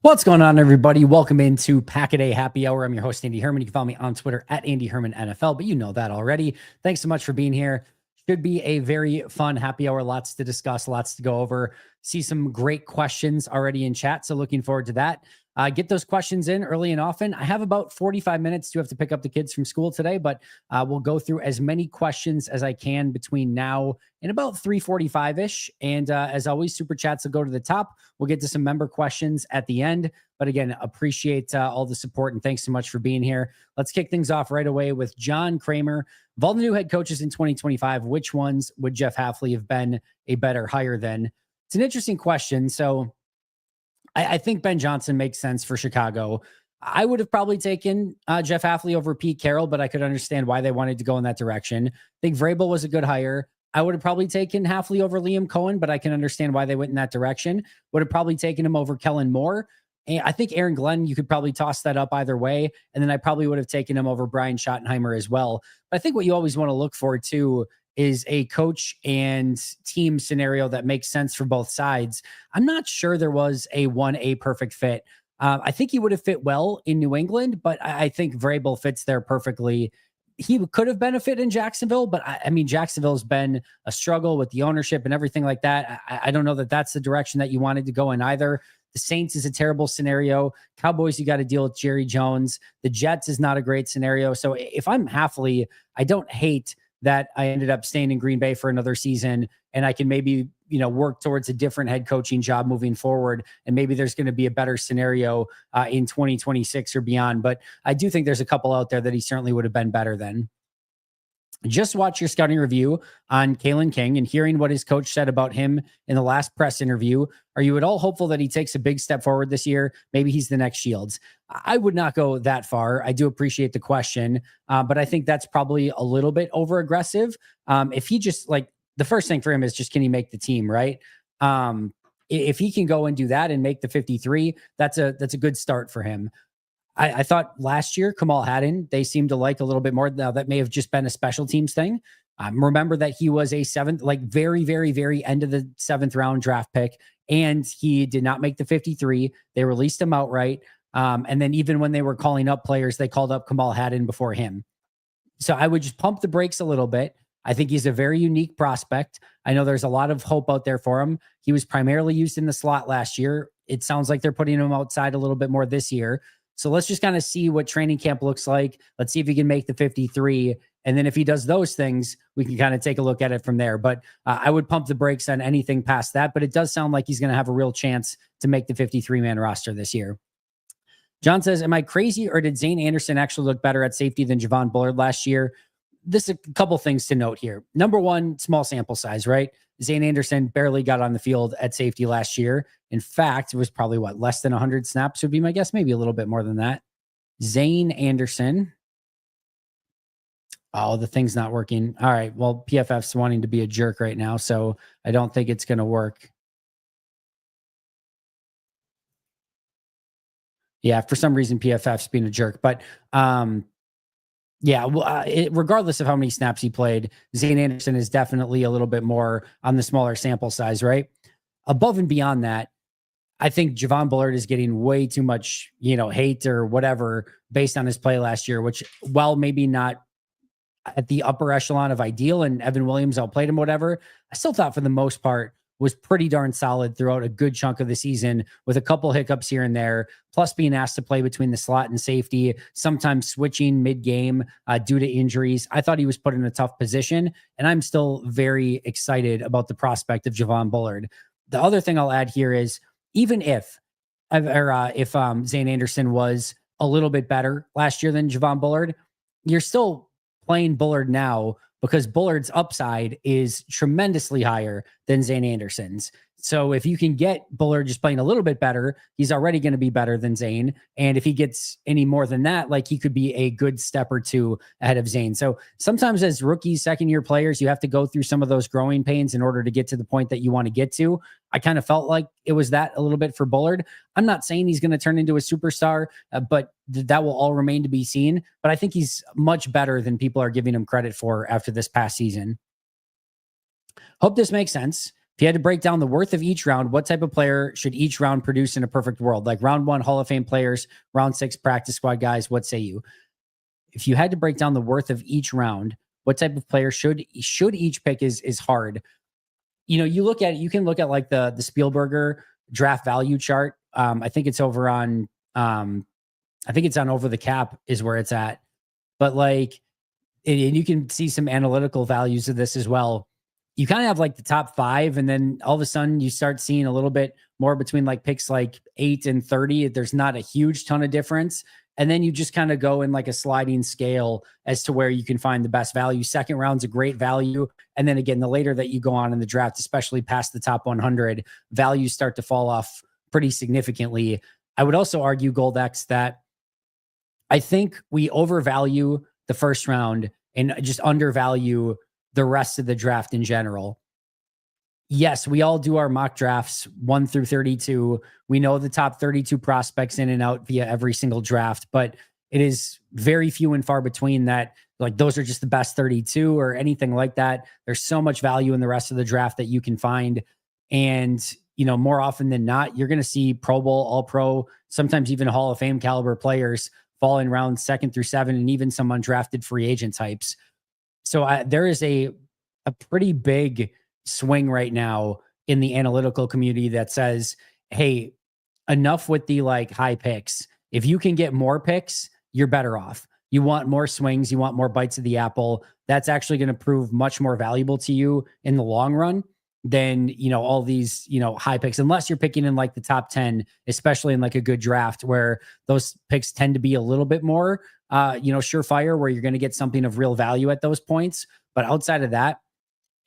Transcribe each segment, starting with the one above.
What's going on, everybody? Welcome into Pack-A-Day Happy Hour. I'm your host, Andy Herman. You can follow me on Twitter at Andy Herman NFL, but you know that already. Thanks so much for being here. Should be a very fun happy hour. Lots to discuss, lots to go over. See some great questions already in chat, so looking forward to that. Get those questions in early and often. I have about 45 minutes to have to pick up the kids from school today, but we'll go through as many questions as I can between now and about 3:45-ish. And as always, super chats will go to the top. We'll get to some member questions at the end. But again, appreciate all the support and thanks so much for being here. Let's kick things off right away with John Kramer. Of all the new head coaches in 2025, which ones would Jeff Hafley have been a better hire than? It's an interesting question. So I think Ben Johnson makes sense for Chicago. I would have probably taken Jeff Hafley over Pete Carroll, but I could understand why they wanted to go in that direction. I think Vrabel was a good hire. I would have probably taken Hafley over Liam Cohen, but I can understand why they went in that direction. Would have probably taken him over Kellen Moore. And I think Aaron Glenn, you could probably toss that up either way. And then I probably would have taken him over Brian Schottenheimer as well. But I think what you always want to look for too is a coach and team scenario that makes sense for both sides. I'm not sure there was a 1A perfect fit. I think he would have fit well in New England, but I think Vrabel fits there perfectly. He could have benefited in Jacksonville, but I mean, Jacksonville's been a struggle with the ownership and everything like that. I don't know that that's the direction that you wanted to go in either. The Saints is a terrible scenario. Cowboys, you got to deal with Jerry Jones. The Jets is not a great scenario. So if I'm Hafley, I don't hate that I ended up staying in Green Bay for another season, and I can maybe, work towards a different head coaching job moving forward. And maybe there's going to be a better scenario in 2026 or beyond. But I do think there's a couple out there that he certainly would have been better than. Just watch your scouting review on Kalen King and hearing what his coach said about him in the last press interview. Are you at all hopeful that he takes a big step forward this year? Maybe he's the next Shields. I would not go that far. I do appreciate the question, but I think that's probably a little bit over aggressive. If he just the first thing for him is just, can he make the team, right? If he can go and do that and make the 53, that's a good start for him. I thought last year, Kamal Haddon, they seemed to like a little bit more. Now, that may have just been a special teams thing. Remember that he was a seventh, very, very, very end of the 7th round draft pick, and he did not make the 53. They released him outright. And then even when they were calling up players, they called up Kamal Haddon before him. So I would just pump the brakes a little bit. I think he's a very unique prospect. I know there's a lot of hope out there for him. He was primarily used in the slot last year. It sounds like they're putting him outside a little bit more this year. So let's just kind of see what training camp looks like. Let's see if he can make the 53. And then if he does those things, we can kind of take a look at it from there. But I would pump the brakes on anything past that. But it does sound like he's going to have a real chance to make the 53-man roster this year. John says, am I crazy, or did Zane Anderson actually look better at safety than Javon Bullard last year? This is a couple things to note here. Number one, small sample size, right? Zane Anderson barely got on the field at safety last year. In fact, it was probably less than 100 snaps would be my guess, maybe a little bit more than that. Zane Anderson. Oh, the thing's not working. All right. Well, PFF's wanting to be a jerk right now, so I don't think it's going to work. Yeah, for some reason, PFF's being a jerk. But yeah, regardless of how many snaps he played, Zane Anderson is definitely a little bit more on the smaller sample size, right? Above and beyond that, I think Javon Bullard is getting way too much, hate or whatever based on his play last year, which, while maybe not at the upper echelon of ideal, and Evan Williams outplayed him, whatever, I still thought for the most part was pretty darn solid throughout a good chunk of the season, with a couple hiccups here and there, plus being asked to play between the slot and safety, sometimes switching mid-game due to injuries. I thought he was put in a tough position, and I'm still very excited about the prospect of Javon Bullard. The other thing I'll add here is, even if Zane Anderson was a little bit better last year than Javon Bullard, you're still playing Bullard now because Bullard's upside is tremendously higher than Zane Anderson's. So if you can get Bullard just playing a little bit better, he's already going to be better than Zane. And if he gets any more than that, he could be a good step or two ahead of Zane. So sometimes as rookies, second-year players, you have to go through some of those growing pains in order to get to the point that you want to get to. I kind of felt like it was that a little bit for Bullard. I'm not saying he's going to turn into a superstar, but that will all remain to be seen. But I think he's much better than people are giving him credit for after this past season. Hope this makes sense. If you had to break down the worth of each round, what type of player should each round produce in a perfect world? Like round 1, Hall of Fame players, round 6, practice squad guys. What say you? If you had to break down the worth of each round, what type of player should each pick is hard. You know, you can look at like the Spielberger draft value chart. I think it's over on I think it's on Over the Cap is where it's at. But like, and you can see some analytical values of this as well. You kind of have like the top 5, and then all of a sudden you start seeing a little bit more between like picks like 8 and 30. There's not a huge ton of difference. And then you just kind of go in like a sliding scale as to where you can find the best value. Second round's a great value. And then again, the later that you go on in the draft, especially past the top 100, values start to fall off pretty significantly. I would also argue, Goldex, that I think we overvalue the first round and just undervalue the rest of the draft in general. Yes, we all do our mock drafts 1 through 32. We know the top 32 prospects in and out via every single draft, but it is very few and far between that like those are just the best 32 or anything like that. There's so much value in the rest of the draft that you can find. And, you know, more often than not, you're going to see Pro Bowl, All Pro, sometimes even Hall of Fame caliber players fall in rounds 2 through 7, and even some undrafted free agent types. So there is a pretty big swing right now in the analytical community that says, hey, enough with the like high picks. If you can get more picks, you're better off. You want more swings, you want more bites of the apple. That's actually going to prove much more valuable to you in the long run than, you know, all these, you know, high picks, unless you're picking in like the top 10, especially in like a good draft where those picks tend to be a little bit more, you know, surefire, where you're going to get something of real value at those points. But outside of that,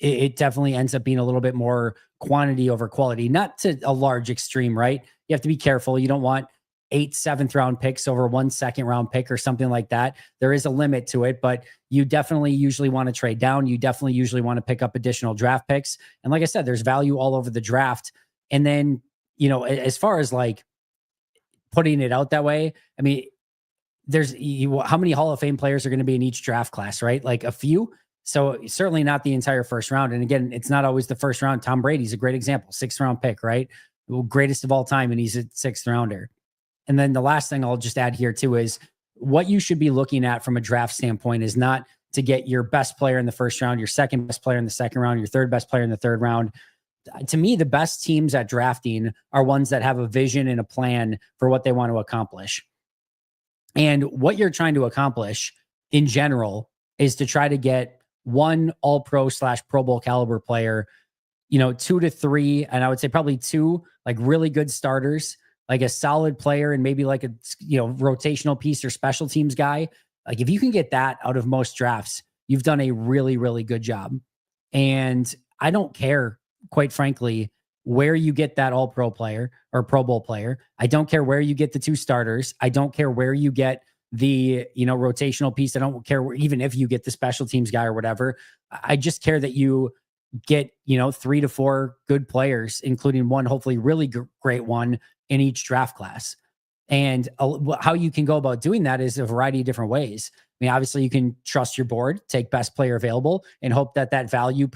it definitely ends up being a little bit more quantity over quality, not to a large extreme, right? You have to be careful. You don't want 8 7th round picks over 1 2nd round pick or something like that. There is a limit to it, but you definitely usually want to trade down. You definitely usually want to pick up additional draft picks. And like I said, there's value all over the draft. And then, you know, as far as like putting it out that way, I mean, there's how many Hall of Fame players are going to be in each draft class, right? Like a few. So certainly not the entire first round. And again, it's not always the first round. Tom Brady's a great example, 6th round pick, right? Well, greatest of all time. And he's a 6th rounder. And then the last thing I'll just add here too is what you should be looking at from a draft standpoint is not to get your best player in the first round, your second best player in the second round, your third best player in the third round. To me, the best teams at drafting are ones that have a vision and a plan for what they want to accomplish. And what you're trying to accomplish in general is to try to get one All-Pro / Pro Bowl caliber player, you know, 2 to 3, and I would say probably 2 like really good starters, like a solid player and maybe like a, you know, rotational piece or special teams guy. Like if you can get that out of most drafts, you've done a really, really good job. And I don't care, quite frankly, where you get that All-Pro player or Pro Bowl player. I don't care where you get the 2 starters. I don't care where you get the, you know, rotational piece. I don't care even if you get the special teams guy or whatever. I just care that you get, you know, 3 to 4 good players, including one, hopefully really great one in each draft class. And how you can go about doing that is a variety of different ways. I mean, obviously you can trust your board, take best player available and hope that that value,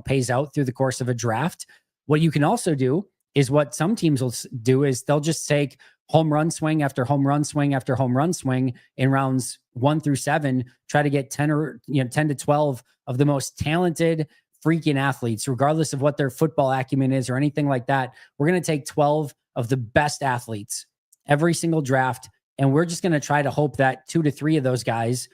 pays out through the course of a draft. What you can also do is what some teams will do is they'll just take home run swing after home run swing after home run swing in rounds 1 through 7, try to get 10 to 12 of the most talented freaking athletes, regardless of what their football acumen is or anything like that. We're going to take 12 of the best athletes every single draft. And we're just going to try to hope that 2 to 3 of those guys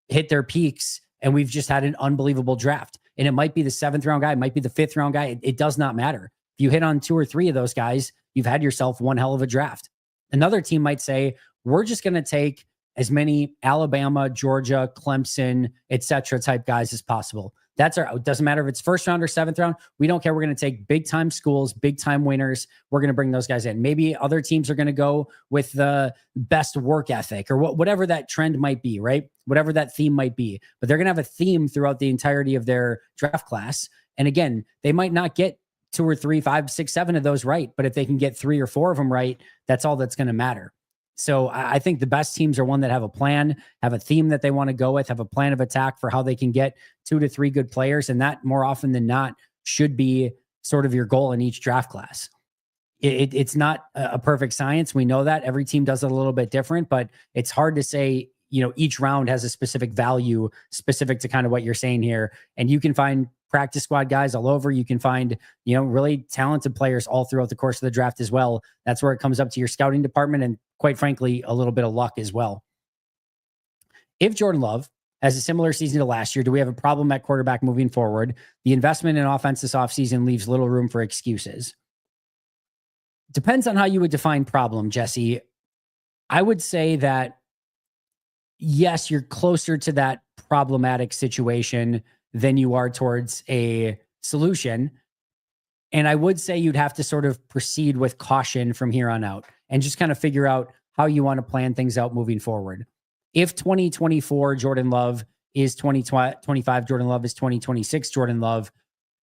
hit their peaks. And we've just had an unbelievable draft. And it might be the 7th round guy, it might be the 5th round guy. It does not matter. If you hit on 2 or 3 of those guys, you've had yourself one hell of a draft. Another team might say, we're just going to take as many Alabama, Georgia, Clemson, etc. type guys as possible. That's it doesn't matter if it's 1st round or 7th round. We don't care. We're going to take big time schools, big time winners. We're going to bring those guys in. Maybe other teams are going to go with the best work ethic or whatever that trend might be, right? Whatever that theme might be. But they're going to have a theme throughout the entirety of their draft class. And again, they might not get 2 or 3, 5, 6, 7 of those right. But if they can get 3 or 4 of them right, that's all that's going to matter. So I think the best teams are one that have a plan, have a theme that they want to go with, have a plan of attack for how they can get 2 to 3 good players. And that more often than not should be sort of your goal in each draft class. It's not a perfect science. We know that every team does it a little bit different, but it's hard to say, each round has a specific value specific to kind of what you're saying here. And you can find practice squad guys all over. You can find, really talented players all throughout the course of the draft as well. That's where it comes up to your scouting department and, quite frankly, a little bit of luck as well. If Jordan Love has a similar season to last year, do we have a problem at quarterback moving forward? The investment in offense this offseason leaves little room for excuses. Depends on how you would define problem, Jesse. I would say that, yes, you're closer to that problematic situation than you are towards a solution. And I would say you'd have to sort of proceed with caution from here on out and just kind of figure out how you want to plan things out moving forward. If 2024 Jordan Love is 2025 Jordan Love is 2026 Jordan Love,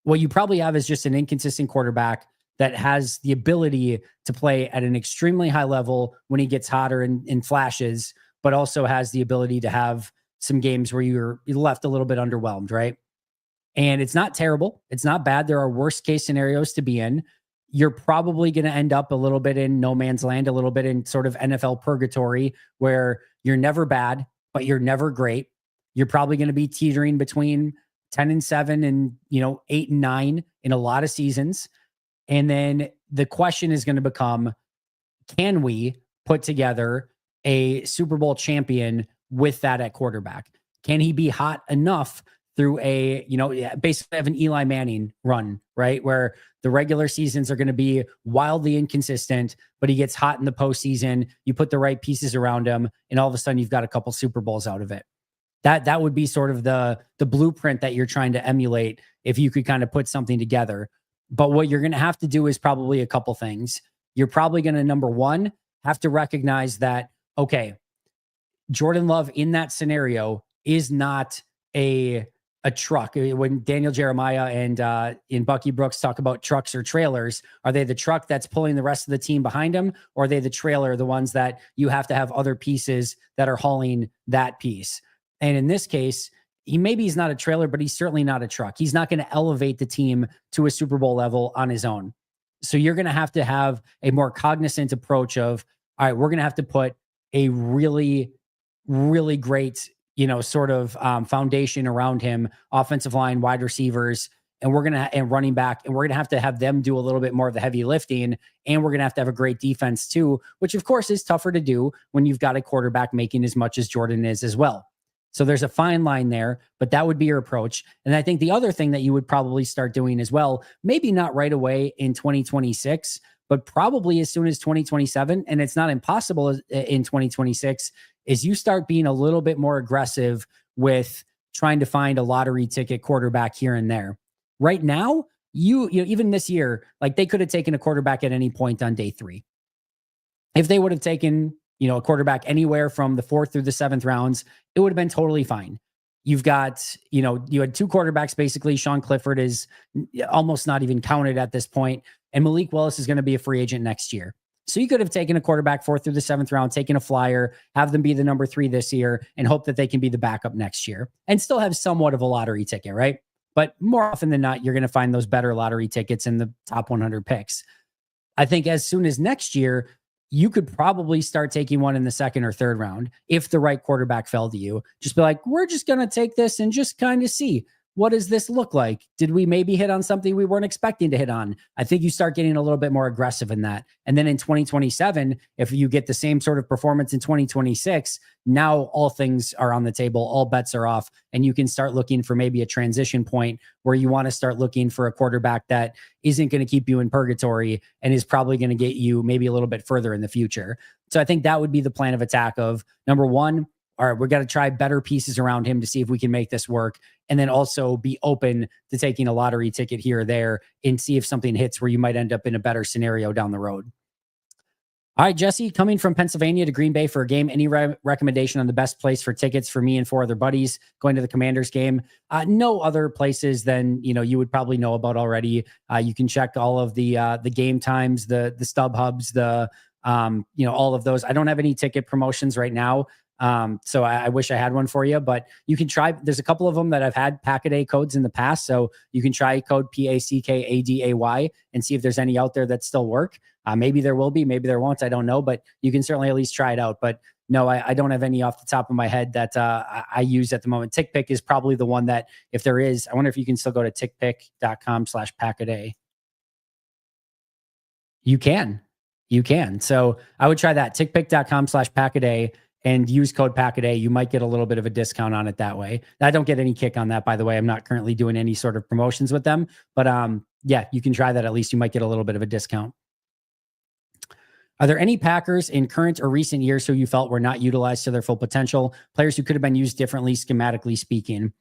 what you probably have is just an inconsistent quarterback that has the ability to play at an extremely high level when he gets hotter in flashes, but also has the ability to have some games where you're left a little bit underwhelmed, right? And it's not terrible. It's not bad. There are worst case scenarios to be in. You're probably going to end up a little bit in no man's land, a little bit in sort of NFL purgatory where you're never bad, but you're never great. You're probably going to be teetering between 10-7 and, 8-9 in a lot of seasons. And then the question is going to become, can we put together a Super Bowl champion with that at quarterback? Can he be hot enough through basically have an Eli Manning run, right? Where the regular seasons are going to be wildly inconsistent, but he gets hot in the postseason. You put the right pieces around him, and all of a sudden you've got a couple Super Bowls out of it. That would be sort of the blueprint that you're trying to emulate if you could kind of put something together. But what you're going to have to do is probably a couple things. You're probably going to, number one, have to recognize that, okay, Jordan Love in that scenario is not a truck. When Daniel Jeremiah and Bucky Brooks talk about trucks or trailers, are they the truck that's pulling the rest of the team behind them? Or are they the trailer, the ones that you have to have other pieces that are hauling that piece? And in this case, he's not a trailer, but he's certainly not a truck. He's not going to elevate the team to a Super Bowl level on his own. So you're going to have a more cognizant approach of, all right, we're going to have to put a really, really great, sort of foundation around him, offensive line, wide receivers, and running back, and we're going to have them do a little bit more of the heavy lifting, and we're going to have a great defense too, which of course is tougher to do when you've got a quarterback making as much as Jordan is as well. So there's a fine line there, but that would be your approach. And I think the other thing that you would probably start doing as well, maybe not right away in 2026, but probably as soon as 2027, and it's not impossible in 2026, is you start being a little bit more aggressive with trying to find a lottery ticket quarterback here and there. Right now, you even this year, like they could have taken a quarterback at any point on day 3. If they would have taken a quarterback anywhere from the 4th through the 7th rounds, it would have been totally fine. You've got, you had 2 quarterbacks, basically. Sean Clifford is almost not even counted at this point, and Malik Willis is going to be a free agent next year. So you could have taken a quarterback 4th through the 7th round, taken a flyer, have them be the number 3 this year, and hope that they can be the backup next year and still have somewhat of a lottery ticket, right? But more often than not, you're going to find those better lottery tickets in the top 100 picks. I think as soon as next year, you could probably start taking one in the 2nd or 3rd round if the right quarterback fell to you. Just be like, we're just going to take this and just kind of see, what does this look like? Did we maybe hit on something we weren't expecting to hit on? I think you start getting a little bit more aggressive in that. And then in 2027, if you get the same sort of performance in 2026, now all things are on the table, all bets are off, and you can start looking for maybe a transition point where you want to start looking for a quarterback that isn't going to keep you in purgatory and is probably going to get you maybe a little bit further in the future. So I think that would be the plan of attack of, number one, all right, we're going to try better pieces around him to see if we can make this work. And then also be open to taking a lottery ticket here or there and see if something hits where you might end up in a better scenario down the road. All right, Jesse, coming from Pennsylvania to Green Bay for a game, any recommendation on the best place for tickets for me and 4 other buddies going to the Commanders game? No other places than, you would probably know about already. You can check all of the game times, the StubHubs, all of those. I don't have any ticket promotions right now. So I wish I had one for you, but you can try. There's a couple of them that I've had Packaday codes in the past. So you can try code PACKADAY and see if there's any out there that still work. Maybe there will be, maybe there won't. I don't know, but you can certainly at least try it out. But no, I don't have any off the top of my head that I use at the moment. TickPick is probably the one that, if there is, I wonder if you can still go to tickpick.com/packaday. You can. So I would try that, tickpick.com/packaday, and use code Packaday. You might get a little bit of a discount on it that way. I don't get any kick on that, by the way. I'm not currently doing any sort of promotions with them, but yeah, you can try that. At least you might get a little bit of a discount. Are there any Packers in current or recent years who you felt were not utilized to their full potential? Players who could have been used differently, schematically speaking?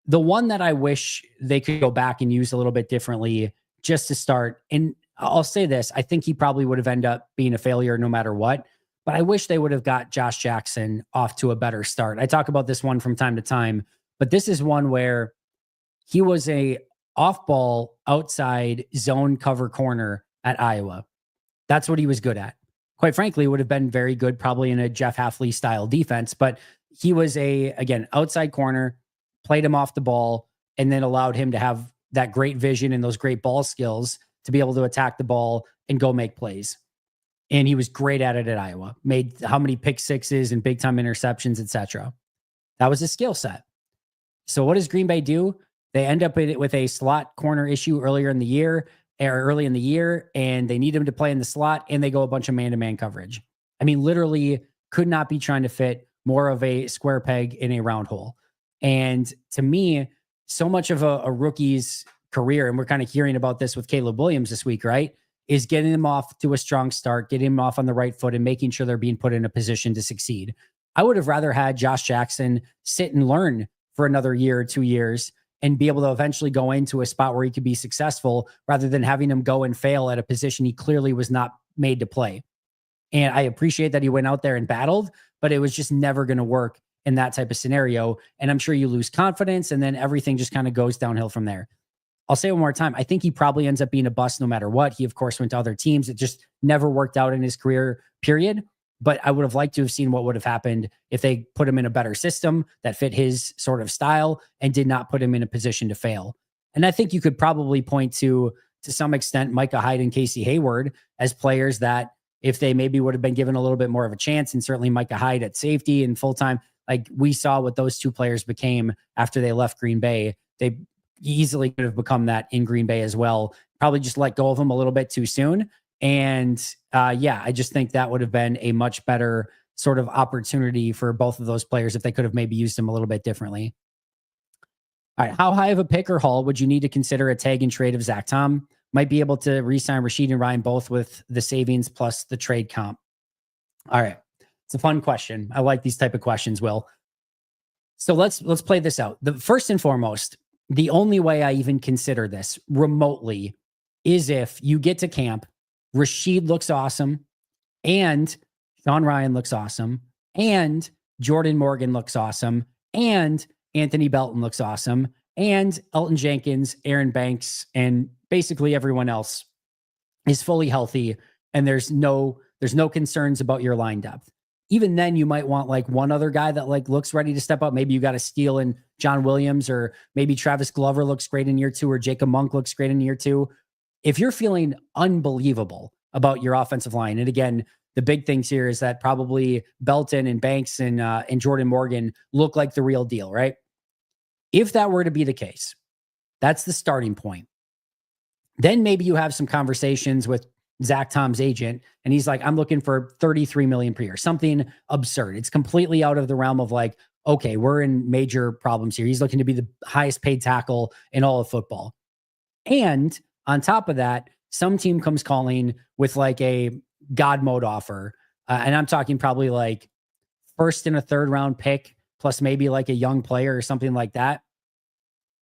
The one that I wish they could go back and use a little bit differently just to start, and I'll say this, I think he probably would have ended up being a failure no matter what, but I wish they would have got Josh Jackson off to a better start. I talk about this one from time to time, but this is one where he was a off-ball outside zone cover corner at Iowa. That's what he was good at. Quite frankly, would have been very good probably in a Jeff Hafley style defense, but he was again, outside corner, played him off the ball, and then allowed him to have that great vision and those great ball skills to be able to attack the ball and go make plays. And he was great at it at Iowa. Made how many pick sixes and big time interceptions, etc. That was his skill set. So what does Green Bay do? They end up with a slot corner issue early in the year, and they need him to play in the slot, and they go a bunch of man-to-man coverage. I mean, literally could not be trying to fit more of a square peg in a round hole. And to me, so much of a rookie's career, and we're kind of hearing about this with Caleb Williams this week, right, is getting them off to a strong start, getting them off on the right foot, and making sure they're being put in a position to succeed. I would have rather had Josh Jackson sit and learn for another year or 2 years and be able to eventually go into a spot where he could be successful, rather than having him go and fail at a position he clearly was not made to play. And I appreciate that he went out there and battled, but it was just never going to work in that type of scenario. And I'm sure you lose confidence, and then everything just kind of goes downhill from there. I'll say it one more time. I think he probably ends up being a bust no matter what. He, of course, went to other teams. It just never worked out in his career, period. But I would have liked to have seen what would have happened if they put him in a better system that fit his sort of style and did not put him in a position to fail. And I think you could probably point to some extent, Micah Hyde and Casey Hayward as players that, if they maybe would have been given a little bit more of a chance, and certainly Micah Hyde at safety and full-time, like we saw what those two players became after they left Green Bay. They easily could have become that in Green Bay as well. Probably just let go of them a little bit too soon. And yeah, I just think that would have been a much better sort of opportunity for both of those players if they could have maybe used them a little bit differently. All right. How high of a pick or haul would you need to consider a tag and trade of Zach Tom? Might be able to re-sign Rashid and Ryan both with the savings plus the trade comp. All right. It's a fun question. I like these type of questions, Will. So let's play this out. The first and foremost, the only way I even consider this remotely is if you get to camp, Rashid looks awesome, and Sean Ryan looks awesome, and Jordan Morgan looks awesome, and Anthony Belton looks awesome, and Elton Jenkins, Aaron Banks, and basically everyone else is fully healthy, and there's no concerns about your line depth. Even then, you might want like one other guy that like looks ready to step up. Maybe you got to steal in John Williams, or maybe Travis Glover looks great in year 2, or Jacob Monk looks great in year 2. If you're feeling unbelievable about your offensive line, and again, the big things here is that probably Belton and Banks and Jordan Morgan look like the real deal, right? If that were to be the case, that's the starting point. Then maybe you have some conversations with Zach Tom's agent, and he's like, I'm looking for $33 million per year, something absurd. It's completely out of the realm of like, okay, we're in major problems here. He's looking to be the highest paid tackle in all of football. And on top of that, some team comes calling with like a God mode offer. And I'm talking probably like first and a third round pick, plus maybe like a young player or something like that.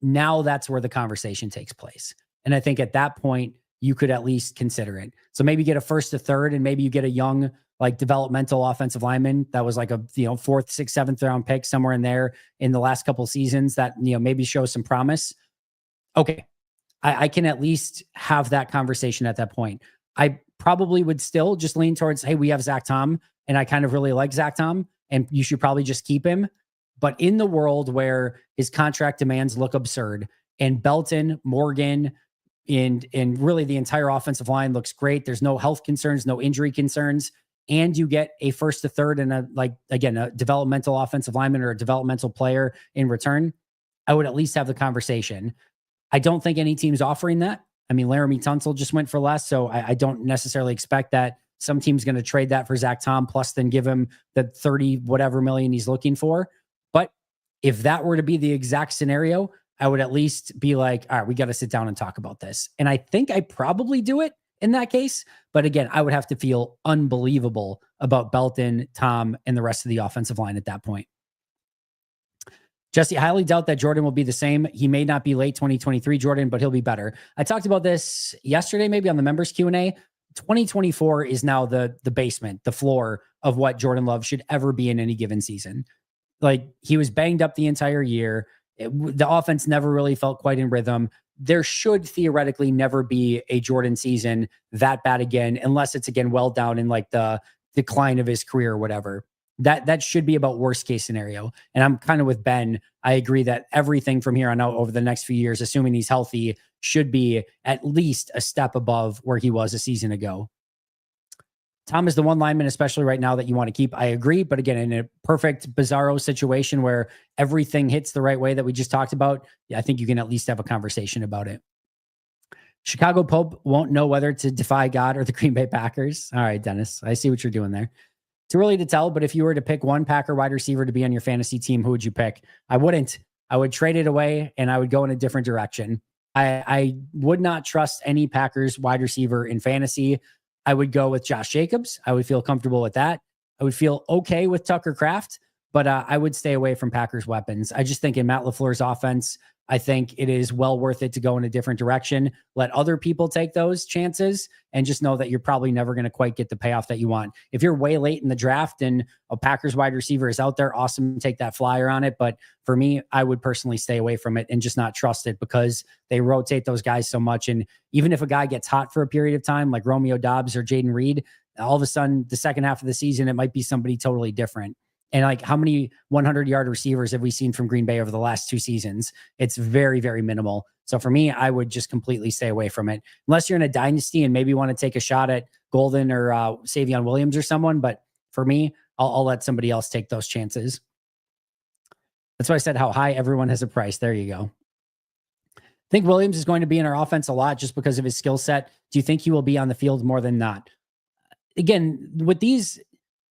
Now that's where the conversation takes place. And I think at that point, you could at least consider it. So maybe get a first to third, and maybe you get a young, like developmental offensive lineman that was like a, 4th, 6th, 7th round pick somewhere in there in the last couple of seasons that, maybe shows some promise. Okay. I can at least have that conversation at that point. I probably would still just lean towards, hey, we have Zach Tom, and I kind of really like Zach Tom. and you should probably just keep him. But in the world where his contract demands look absurd and Belton, Morgan, and really the entire offensive line looks great. There's no health concerns, no injury concerns, and you get a first to third and a developmental offensive lineman or a developmental player in return, I would at least have the conversation. I don't think any team's offering that. I mean, Laramie Tunsil just went for less, so I don't necessarily expect that some team's going to trade that for Zach Tom plus then give him the 30 whatever million he's looking for. But if that were to be the exact scenario, I would at least be like, all right, we got to sit down and talk about this. And I think I probably do it in that case. But again, I would have to feel unbelievable about Belton, Tom, and the rest of the offensive line at that point. Jesse, I highly doubt that Jordan will be the same. He may not be late 2023 Jordan, but he'll be better. I talked about this yesterday, maybe on the members Q&A. 2024 is now the basement, the floor of what Jordan Love should ever be in any given season. Like, he was banged up the entire year. The offense never really felt quite in rhythm. There should theoretically never be a Jordan season that bad again, unless it's again well down in like the decline of his career or whatever. That should be about worst case scenario. And I'm kind of with Ben. I agree that everything from here on out over the next few years, assuming he's healthy, should be at least a step above where he was a season ago. Tom is the one lineman, especially right now, that you want to keep. I agree. But again, in a perfect bizarro situation where everything hits the right way that we just talked about, I think you can at least have a conversation about it. Chicago Pope won't know whether to defy God or the Green Bay Packers. All right, Dennis, I see what you're doing there. Too early to tell, but if you were to pick one Packer wide receiver to be on your fantasy team, who would you pick? I wouldn't. I would trade it away and I would go in a different direction. I would not trust any Packers wide receiver in fantasy. I would go with Josh Jacobs. I would feel comfortable with that. I would feel okay with Tucker Kraft, but I would stay away from Packers weapons. I just think in Matt LaFleur's offense, I think it is well worth it to go in a different direction. Let other people take those chances and just know that you're probably never going to quite get the payoff that you want. If you're way late in the draft and a Packers wide receiver is out there, awesome, take that flyer on it. But for me, I would personally stay away from it and just not trust it because they rotate those guys so much. And even if a guy gets hot for a period of time, like Romeo Doubs or Jaden Reed, all of a sudden the second half of the season, it might be somebody totally different. And like, how many 100-yard receivers have we seen from Green Bay over the last 2 seasons? It's very, very minimal. So for me, I would just completely stay away from it. Unless you're in a dynasty and maybe want to take a shot at Golden or Savion Williams or someone. But for me, I'll let somebody else take those chances. That's why I said how high everyone has a price. There you go. I think Williams is going to be in our offense a lot just because of his skill set. Do you think he will be on the field more than not? Again, with these,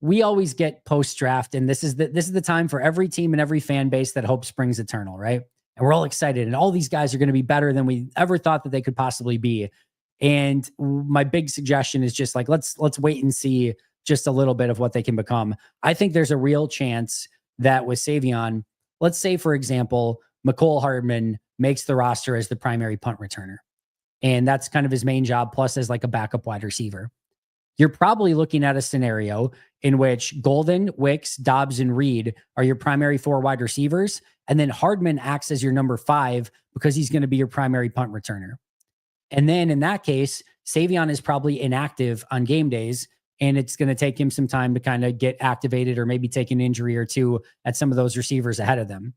we always get post-draft, and this is the time for every team and every fan base that hope springs eternal, right? And we're all excited, and all these guys are going to be better than we ever thought that they could possibly be. And my big suggestion is just like, let's wait and see just a little bit of what they can become. I think there's a real chance that with Savion, let's say, for example, Mecole Hardman makes the roster as the primary punt returner. And that's kind of his main job, plus as like a backup wide receiver. You're probably looking at a scenario in which Golden, Wicks, Doubs, and Reed are your primary 4 wide receivers. And then Hardman acts as your number 5 because he's going to be your primary punt returner. And then in that case, Savion is probably inactive on game days, and it's going to take him some time to kind of get activated or maybe take an injury or two at some of those receivers ahead of them.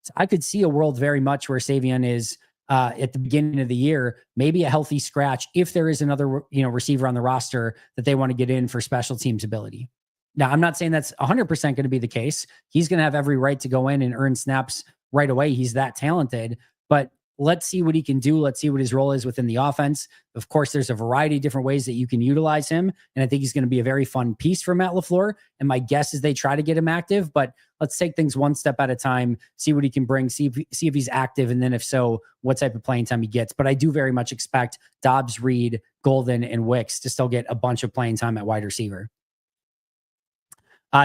So I could see a world very much where Savion is at the beginning of the year, maybe a healthy scratch if there is another, receiver on the roster that they want to get in for special teams ability. Now, I'm not saying that's 100% going to be the case. He's going to have every right to go in and earn snaps right away. He's that talented, but let's see what he can do. Let's see what his role is within the offense. Of course, there's a variety of different ways that you can utilize him. And I think he's going to be a very fun piece for Matt LaFleur. And my guess is they try to get him active, but let's take things one step at a time, see what he can bring, see if he's active. And then if so, what type of playing time he gets. But I do very much expect Doubs, Reed, Golden, and Wicks to still get a bunch of playing time at wide receiver.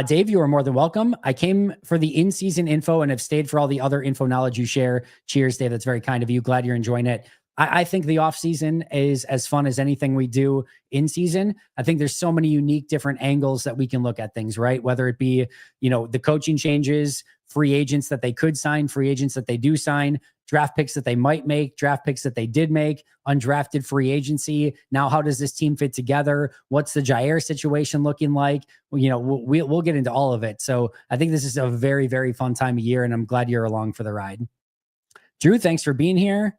Dave, you are more than welcome. I came for the in-season info and have stayed for all the other info knowledge you share. Cheers, Dave. That's very kind of you. Glad you're enjoying it. I think the off-season is as fun as anything we do in season. I think there's so many unique different angles that we can look at things, right? Whether it be, the coaching changes free agents that they could sign, free agents that they do sign, draft picks that they might make, draft picks that they did make, undrafted free agency. Now, how does this team fit together? What's the Jair situation looking like? Well, we'll get into all of it. So I think this is a very, very fun time of year, and I'm glad you're along for the ride. Drew, thanks for being here.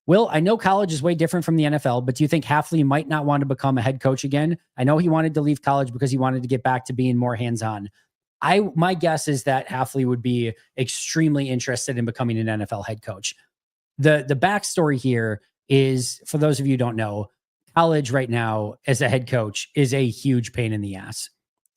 Will, I know college is way different from the NFL, but do you think Hafley might not want to become a head coach again? I know he wanted to leave college because he wanted to get back to being more hands-on. My guess is that Hafley would be extremely interested in becoming an NFL head coach. The backstory here is, for those of you who don't know, college right now as a head coach is a huge pain in the ass.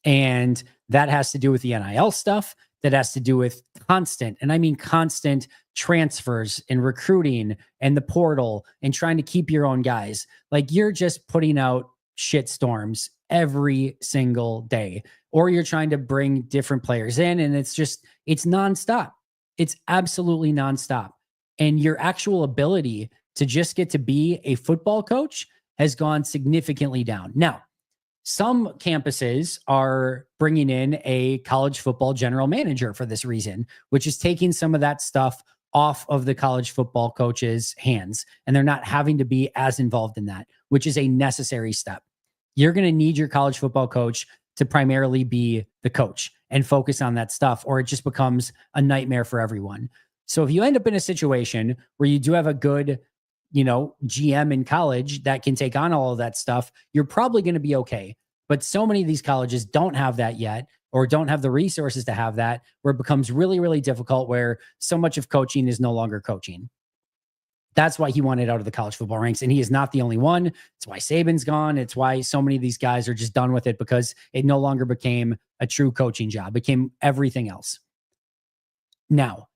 And that has to do with the NIL stuff. That has to do with constant, and I mean constant, transfers and recruiting and the portal and trying to keep your own guys. Like, you're just putting out shit storms every single day, or you're trying to bring different players in, and it's nonstop. It's absolutely nonstop. And your actual ability to just get to be a football coach has gone significantly down. Now, some campuses are bringing in a college football general manager for this reason, which is taking some of that stuff off of the college football coach's hands. And they're not having to be as involved in that, which is a necessary step. You're going to need your college football coach to primarily be the coach and focus on that stuff, or it just becomes a nightmare for everyone. So if you end up in a situation where you do have a good GM in college that can take on all of that stuff, you're probably going to be okay. But so many of these colleges don't have that yet, or don't have the resources to have that, where it becomes really, really difficult, where so much of coaching is no longer coaching. That's why he wanted out of the college football ranks. And he is not the only one. It's why Saban's gone. It's why so many of these guys are just done with it, because it no longer became a true coaching job. It became everything else. Now,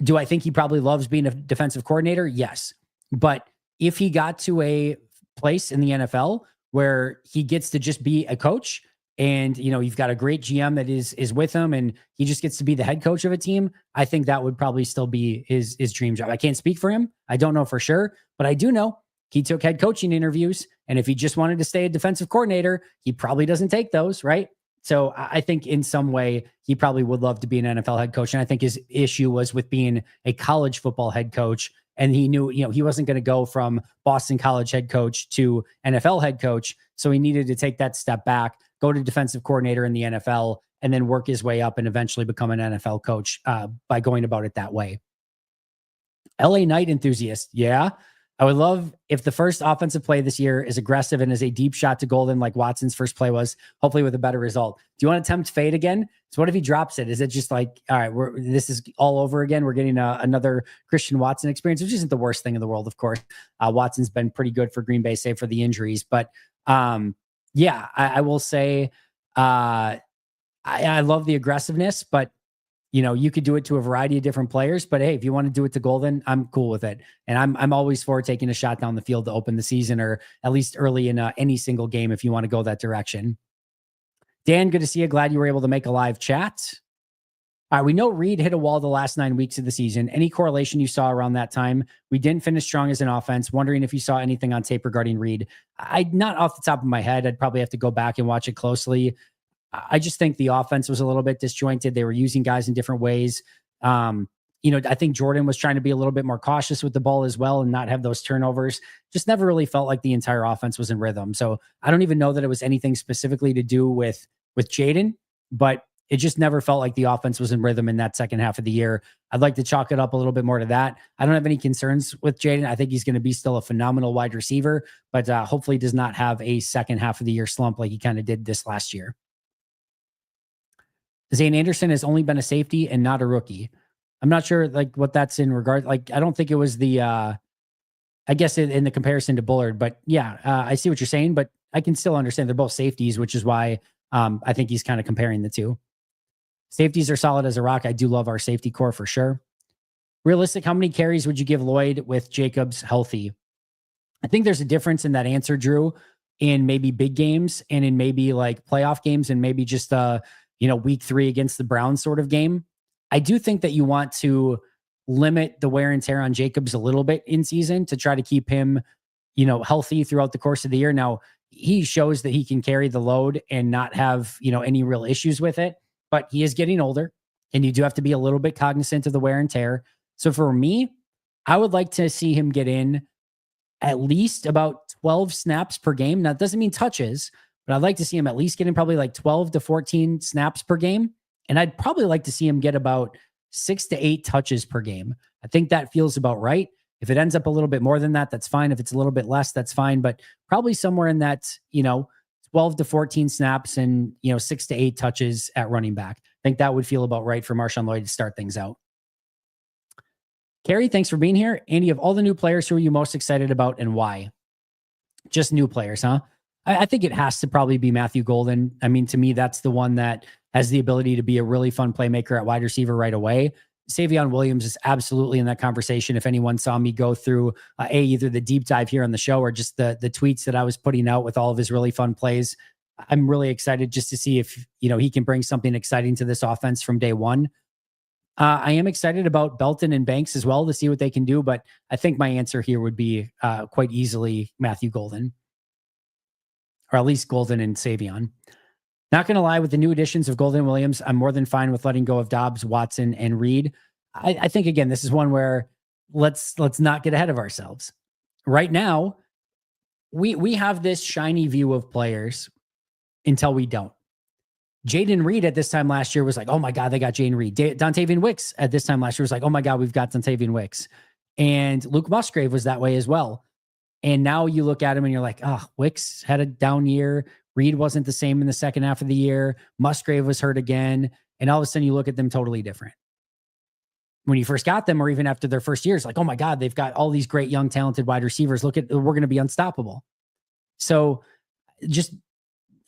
do I think he probably loves being a defensive coordinator? Yes. But if he got to a place in the NFL where he gets to just be a coach, and you've got a great GM that is with him, and he just gets to be the head coach of a team, I think that would probably still be his dream job. I can't speak for him. I don't know for sure, but I do know he took head coaching interviews, and if he just wanted to stay a defensive coordinator, he probably doesn't take those, right? So I think in some way he probably would love to be an NFL head coach. And I think his issue was with being a college football head coach. And he knew, he wasn't going to go from Boston College head coach to NFL head coach. So he needed to take that step back, go to defensive coordinator in the NFL, and then work his way up and eventually become an NFL coach by going about it that way. LA Knight enthusiast. Yeah. I would love if the first offensive play this year is aggressive and is a deep shot to Golden like Watson's first play was, hopefully with a better result. Do you want to tempt fate again? So what if he drops it? Is it just like, all right, this is all over again? We're getting another Christian Watson experience, which isn't the worst thing in the world, of course. Watson's been pretty good for Green Bay, save for the injuries. But yeah, I will say I love the aggressiveness, but you could do it to a variety of different players, but hey, if you want to do it to Golden, I'm cool with it. And I'm always for taking a shot down the field to open the season, or at least early in any single game, if you want to go that direction. Dan, good to see you. Glad you were able to make a live chat. All right, we know Reed hit a wall the last 9 weeks of the season. Any correlation you saw around that time? We didn't finish strong as an offense. Wondering if you saw anything on tape regarding Reed. Not off the top of my head. I'd probably have to go back and watch it closely. I just think the offense was a little bit disjointed. They were using guys in different ways. I think Jordan was trying to be a little bit more cautious with the ball as well and not have those turnovers. Just never really felt like the entire offense was in rhythm. So I don't even know that it was anything specifically to do with Jaden, but it just never felt like the offense was in rhythm in that second half of the year. I'd like to chalk it up a little bit more to that. I don't have any concerns with Jaden. I think he's going to be still a phenomenal wide receiver, but hopefully does not have a second half of the year slump like he kind of did this last year. Zane Anderson has only been a safety and not a rookie. I'm not sure what that's in regard. I don't think it was the, I guess in the comparison to Bullard, but yeah, I see what you're saying, but I can still understand they're both safeties, which is why I think he's kind of comparing the two. Safeties are solid as a rock. I do love our safety core for sure. Realistic, how many carries would you give Lloyd with Jacobs healthy? I think there's a difference in that answer, Drew, in maybe big games and in maybe playoff games and maybe just week 3 against the Browns sort of game. I do think that you want to limit the wear and tear on Jacobs a little bit in season to try to keep him, healthy throughout the course of the year. Now, he shows that he can carry the load and not have, any real issues with it, but he is getting older. and you do have to be a little bit cognizant of the wear and tear. So for me, I would like to see him get in at least about 12 snaps per game. Now, that doesn't mean touches, but I'd like to see him at least get in probably like 12 to 14 snaps per game. And I'd probably like to see him get about 6 to 8 touches per game. I think that feels about right. If it ends up a little bit more than that, that's fine. If it's a little bit less, that's fine. But probably somewhere in that, 12 to 14 snaps and, 6 to 8 touches at running back. I think that would feel about right for Marshawn Lloyd to start things out. Carrie, thanks for being here. Andy, of all the new players, who are you most excited about and why? Just new players, huh? I think it has to probably be Matthew Golden. I mean, to me, that's the one that has the ability to be a really fun playmaker at wide receiver right away. Savion Williams is absolutely in that conversation. If anyone saw me go through either the deep dive here on the show or just the tweets that I was putting out with all of his really fun plays, I'm really excited just to see if, he can bring something exciting to this offense from day one. I am excited about Belton and Banks as well to see what they can do, but I think my answer here would be quite easily Matthew Golden, or at least Golden and Savion. Not going to lie, with the new additions of Golden and Williams, I'm more than fine with letting go of Dobbs, Watson, and Reed. I think, again, this is one where let's not get ahead of ourselves. Right now, we have this shiny view of players until we don't. Jaden Reed at this time last year was like, oh my God, they got Jaden Reed. Dontavian Wicks at this time last year was like, oh my God, we've got Dontavian Wicks. And Luke Musgrave was that way as well. And now you look at him and you're like, oh, Wicks had a down year. Reed wasn't the same in the second half of the year. Musgrave was hurt again. And all of a sudden you look at them totally different. When you first got them, or even after their first year, it's like, oh my God, they've got all these great young, talented wide receivers. We're going to be unstoppable. So just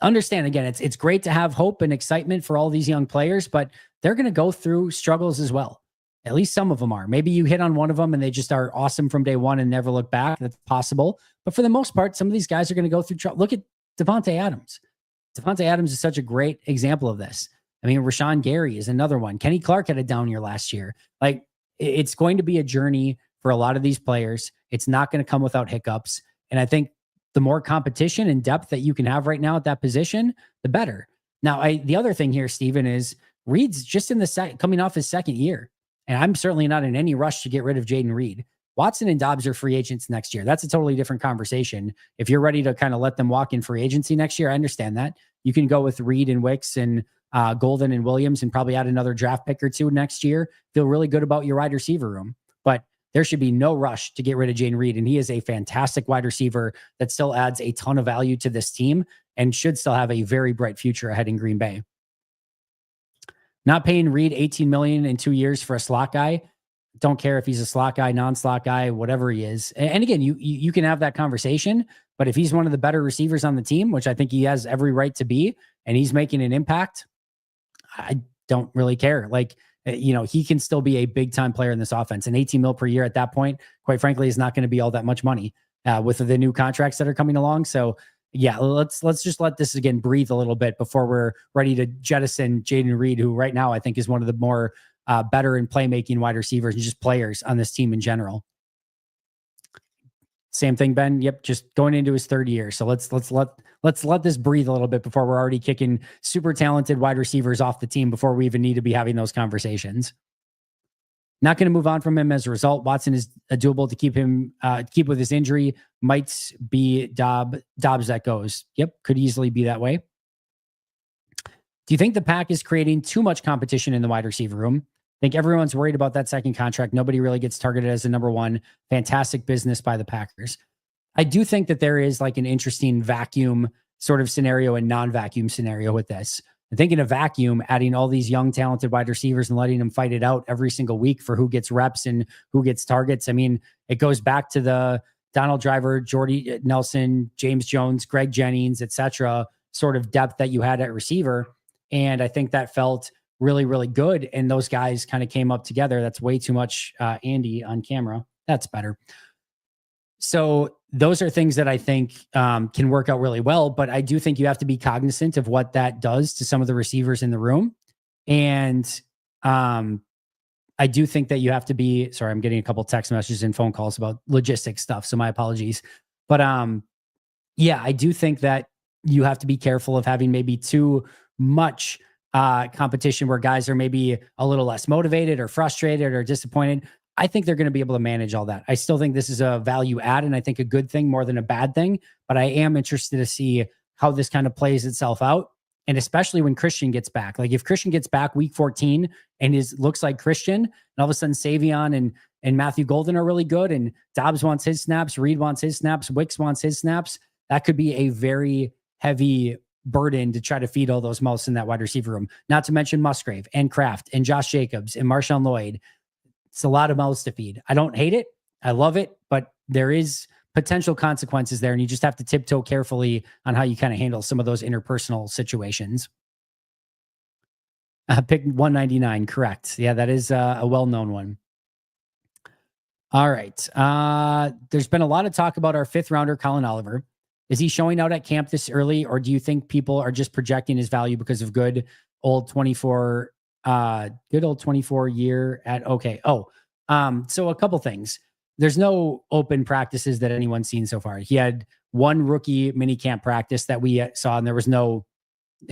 understand, again, it's great to have hope and excitement for all these young players, but they're going to go through struggles as well. At least some of them are. Maybe you hit on one of them and they just are awesome from day one and never look back. That's possible. But for the most part, some of these guys are going to go through trouble. Look at Devontae Adams. Devontae Adams is such a great example of this. I mean, Rashawn Gary is another one. Kenny Clark had a down year last year. Like, it's going to be a journey for a lot of these players. It's not going to come without hiccups. And I think the more competition and depth that you can have right now at that position, the better. Now, the other thing here, Steven, is Reed's just in the coming off his second year. And I'm certainly not in any rush to get rid of Jaden Reed. Watson and Dobbs are free agents next year. That's a totally different conversation. If you're ready to kind of let them walk in free agency next year, I understand that. You can go with Reed and Wicks and Golden and Williams and probably add another draft pick or two next year. Feel really good about your wide receiver room. But there should be no rush to get rid of Jaden Reed. And he is a fantastic wide receiver that still adds a ton of value to this team and should still have a very bright future ahead in Green Bay. Not paying Reed $18 million in 2 years for a slot guy. Don't care if he's a slot guy, non-slot guy, whatever he is. And again, you can have that conversation, but if he's one of the better receivers on the team, which I think he has every right to be, and he's making an impact, I don't really care. Like, he can still be a big time player in this offense, and 18 mil per year at that point, quite frankly, is not going to be all that much money with the new contracts that are coming along. So yeah, let's just let this again breathe a little bit before we're ready to jettison Jaden Reed, who right now I think is one of the more better in playmaking wide receivers and just players on this team in general. Same thing, Ben. Yep, just going into his third year. So let's let this breathe a little bit before we're already kicking super talented wide receivers off the team before we even need to be having those conversations. Not going to move on from him as a result. Watson is doable to keep with his injury. Might be Dobbs that goes. Yep, could easily be that way. Do you think the pack is creating too much competition in the wide receiver room? I think everyone's worried about that second contract. Nobody really gets targeted as a number one. Fantastic business by the Packers. I do think that there is like an interesting vacuum sort of scenario and non-vacuum scenario with this. I think in a vacuum, adding all these young, talented wide receivers and letting them fight it out every single week for who gets reps and who gets targets. I mean, it goes back to the Donald Driver, Jordy Nelson, James Jones, Greg Jennings, etc. sort of depth that you had at receiver. And I think that felt really, really good. And those guys kind of came up together. That's way too much Andy on camera. That's better. So those are things that I think can work out really well, but I do think you have to be cognizant of what that does to some of the receivers in the room. And I do think that you have to be, sorry, I'm getting a couple text messages and phone calls about logistics stuff. So my apologies. But yeah, I do think that you have to be careful of having maybe too much competition where guys are maybe a little less motivated or frustrated or disappointed. I think they're going to be able to manage all that. I still think this is a value add and I think a good thing more than a bad thing, but I am interested to see how this kind of plays itself out. And especially when Christian gets back, like if Christian gets back week 14 and looks like Christian, and all of a sudden Savion and Matthew Golden are really good, and Dobbs wants his snaps, Reed wants his snaps, Wicks wants his snaps, that could be a very heavy burden to try to feed all those mouths in that wide receiver room. Not to mention Musgrave and Kraft and Josh Jacobs and Marshawn Lloyd. It's a lot of mouths to feed. I don't hate it. I love it, but there is potential consequences there, and you just have to tiptoe carefully on how you kind of handle some of those interpersonal situations. Pick 199, correct. Yeah, that is a well-known one. All right. There's been a lot of talk about our 5th rounder, Colin Oliver. Is he showing out at camp this early, or do you think people are just projecting his value because of good old 24 year at okay. So a couple things. There's no open practices that anyone's seen so far. He had one rookie mini camp practice that we saw, and it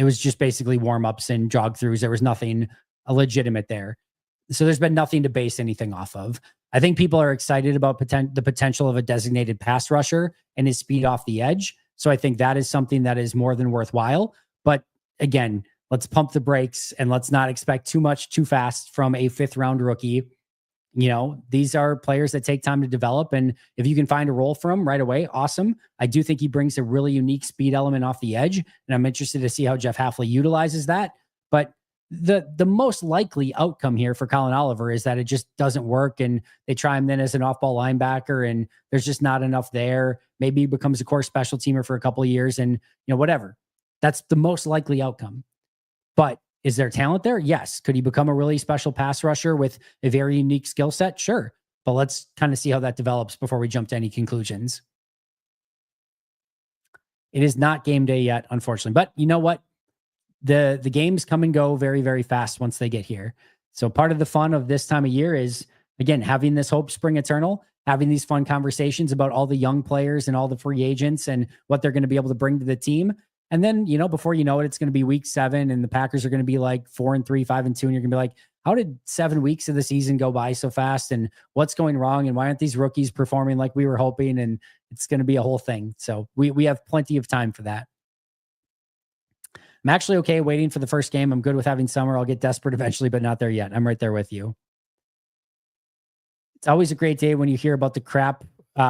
was just basically warm-ups and jog throughs. There was nothing legitimate there. So there's been nothing to base anything off of. I think people are excited about the potential of a designated pass rusher and his speed off the edge. So I think that is something that is more than worthwhile. But again, let's pump the brakes and let's not expect too much too fast from a 5th round rookie. You know, these are players that take time to develop. And if you can find a role for him right away, awesome. I do think he brings a really unique speed element off the edge. And I'm interested to see how Jeff Hafley utilizes that. But the most likely outcome here for Colin Oliver is that it just doesn't work. And they try him then as an off-ball linebacker, and there's just not enough there. Maybe he becomes a core special teamer for a couple of years and, whatever. That's the most likely outcome. But is there talent there? Yes. Could he become a really special pass rusher with a very unique skill set? Sure. But let's kind of see how that develops before we jump to any conclusions. It is not game day yet, unfortunately. But you know what? The games come and go very, very fast once they get here. So part of the fun of this time of year is, again, having this hope spring eternal, having these fun conversations about all the young players and all the free agents and what they're going to be able to bring to the team. And then, before you know it, it's going to be week 7 and the Packers are going to be like 4-3, 5-2. And you're going to be like, how did 7 weeks of the season go by so fast? And what's going wrong? And why aren't these rookies performing like we were hoping? And it's going to be a whole thing. So we have plenty of time for that. I'm actually okay waiting for the first game. I'm good with having summer. I'll get desperate eventually, but not there yet. I'm right there with you. It's always a great day when you hear about the crap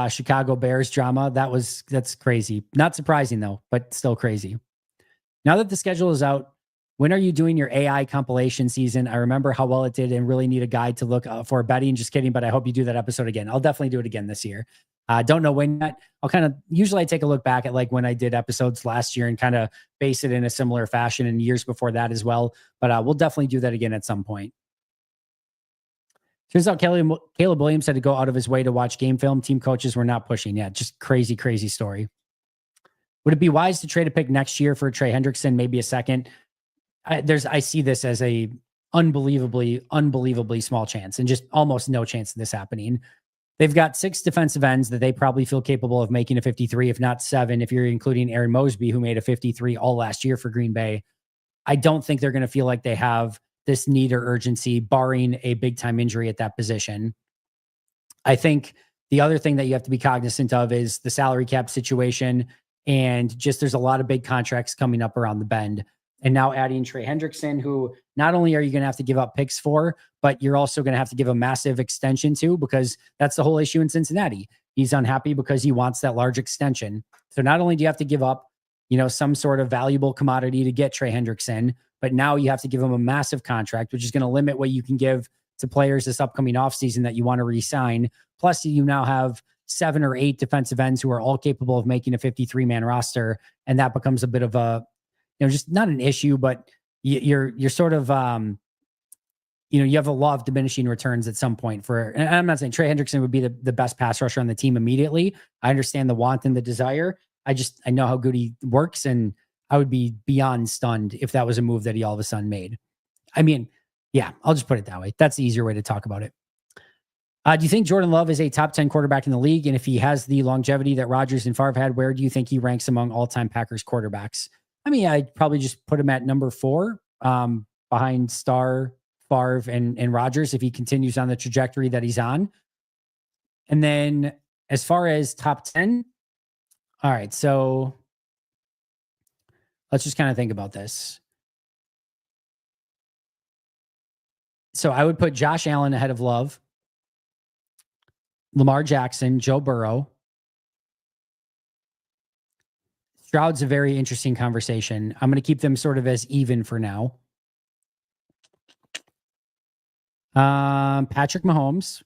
Chicago Bears drama. That's crazy. Not surprising though, but still crazy. Now that the schedule is out, when are you doing your AI compilation season? I remember how well it did and really need a guide to look for betting. Just kidding, but I hope you do that episode again. I'll definitely do it again this year. Don't know when yet. Usually I take a look back at like when I did episodes last year and kind of base it in a similar fashion and years before that as well. But we'll definitely do that again at some point. Turns out Caleb Williams had to go out of his way to watch game film. Team coaches were not pushing yet. Just crazy, crazy story. Would it be wise to trade a pick next year for Trey Hendrickson, maybe a second? I see this as a unbelievably small chance and just almost no chance of this happening. They've got 6 defensive ends that they probably feel capable of making a 53, if not 7, if you're including Aaron Mosby, who made a 53 all last year for Green Bay. I don't think they're going to feel like they have this need or urgency, barring a big-time injury at that position. I think the other thing that you have to be cognizant of is the salary cap situation, and just there's a lot of big contracts coming up around the bend. And now adding Trey Hendrickson, who not only are you going to have to give up picks for, but you're also going to have to give a massive extension to, because that's the whole issue in Cincinnati. He's unhappy because he wants that large extension. So not only do you have to give up, some sort of valuable commodity to get Trey Hendrickson, but now you have to give him a massive contract, which is going to limit what you can give to players this upcoming offseason that you want to re-sign. Plus, you now have 7 or 8 defensive ends who are all capable of making a 53-man roster. And that becomes a bit of a, just not an issue, but you're sort of, you have a law of diminishing returns at some point and I'm not saying Trey Hendrickson would be the best pass rusher on the team immediately. I understand the want and the desire. I know how good he works, and I would be beyond stunned if that was a move that he all of a sudden made. I mean, yeah, I'll just put it that way. That's the easier way to talk about it. Do you think Jordan Love is a top 10 quarterback in the league? And if he has the longevity that Rodgers and Favre had, where do you think he ranks among all-time Packers quarterbacks? I mean, I'd probably just put him at number 4. behind Starr, Favre, and Rodgers if he continues on the trajectory that he's on. And then as far as top 10, all right, so let's just kind of think about this. So I would put Josh Allen ahead of Love, Lamar Jackson, Joe Burrow. Stroud's a very interesting conversation. I'm going to keep them sort of as even for now. Patrick Mahomes.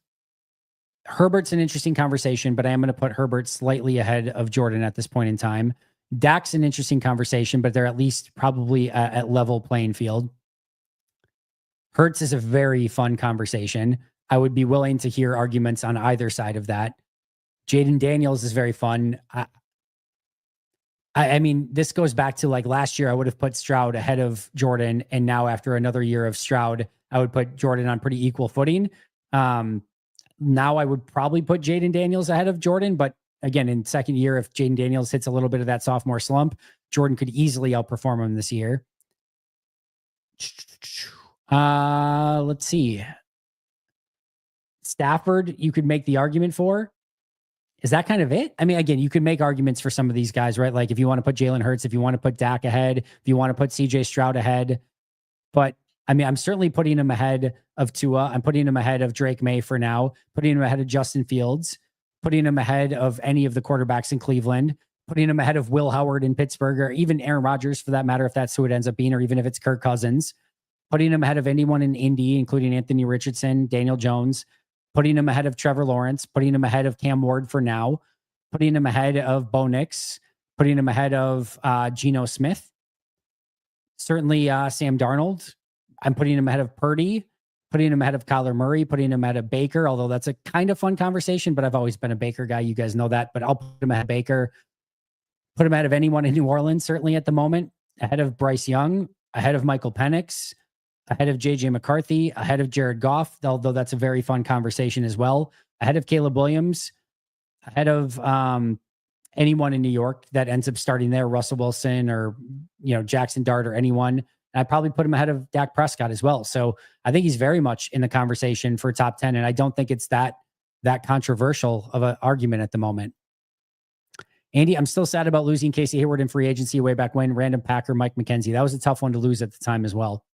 Herbert's an interesting conversation, but I am going to put Herbert slightly ahead of Jordan at this point in time. Dak's an interesting conversation, but they're at least probably at level playing field. Hurts is a very fun conversation. I would be willing to hear arguments on either side of that. Jaden Daniels is very fun. I mean, this goes back to like last year, I would have put Stroud ahead of Jordan. And now after another year of Stroud, I would put Jordan on pretty equal footing. Now I would probably put Jaden Daniels ahead of Jordan. But again, in second year, if Jaden Daniels hits a little bit of that sophomore slump, Jordan could easily outperform him this year. Let's see. Stafford, you could make the argument for. Is that kind of it? I mean, again, you could make arguments for some of these guys, right? Like if you want to put Jalen Hurts, if you want to put Dak ahead, if you want to put CJ Stroud ahead. But I mean, I'm certainly putting him ahead of Tua. I'm putting him ahead of Drake May for now, putting him ahead of Justin Fields, putting him ahead of any of the quarterbacks in Cleveland, putting him ahead of Will Howard in Pittsburgh, or even Aaron Rodgers for that matter, if that's who it ends up being, or even if it's Kirk Cousins, putting him ahead of anyone in Indy, including Anthony Richardson, Daniel Jones, putting him ahead of Trevor Lawrence, putting him ahead of Cam Ward for now, putting him ahead of Bo Nix, putting him ahead of Geno Smith. Certainly Sam Darnold. I'm putting him ahead of Purdy, putting him ahead of Kyler Murray, putting him ahead of Baker, although that's a kind of fun conversation, but I've always been a Baker guy. You guys know that, but I'll put him ahead of Baker, put him ahead of anyone in New Orleans, certainly at the moment, ahead of Bryce Young, ahead of Michael Penix, ahead of JJ McCarthy, ahead of Jared Goff, although that's a very fun conversation as well, ahead of Caleb Williams, ahead of anyone in New York that ends up starting there, Russell Wilson or, Jackson Dart or anyone. And I'd probably put him ahead of Dak Prescott as well. So I think he's very much in the conversation for top 10. And I don't think it's that controversial of an argument at the moment. Andy, I'm still sad about losing Casey Hayward in free agency way back when. Random Packer, Mike McKenzie. That was a tough one to lose at the time as well.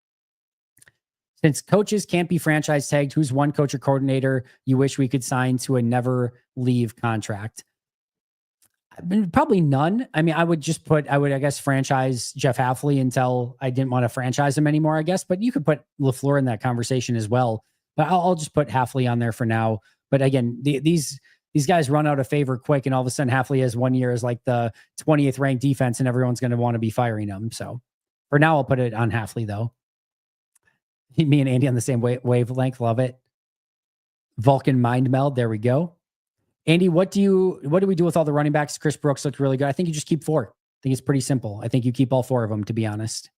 Since coaches can't be franchise tagged, who's one coach or coordinator you wish we could sign to a never leave contract? Probably none. I mean, I would, I guess, franchise Jeff Hafley until I didn't want to franchise him anymore, I guess. But you could put LaFleur in that conversation as well. But I'll just put Hafley on there for now. But again, these guys run out of favor quick, and all of a sudden Hafley has 1 year as like the 20th ranked defense, and everyone's going to want to be firing him. So for now, I'll put it on Hafley, though. Me and Andy on the same wavelength. Love it. Vulcan mind meld. There we go. Andy, what do we do with all the running backs? Chris Brooks looked really good. I think you just keep 4. I think it's pretty simple. I think you keep all 4 of them, to be honest.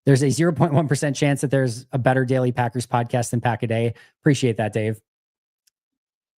There's a 0.1% chance that there's a better daily Packers podcast than Pack a Day. Appreciate that, Dave.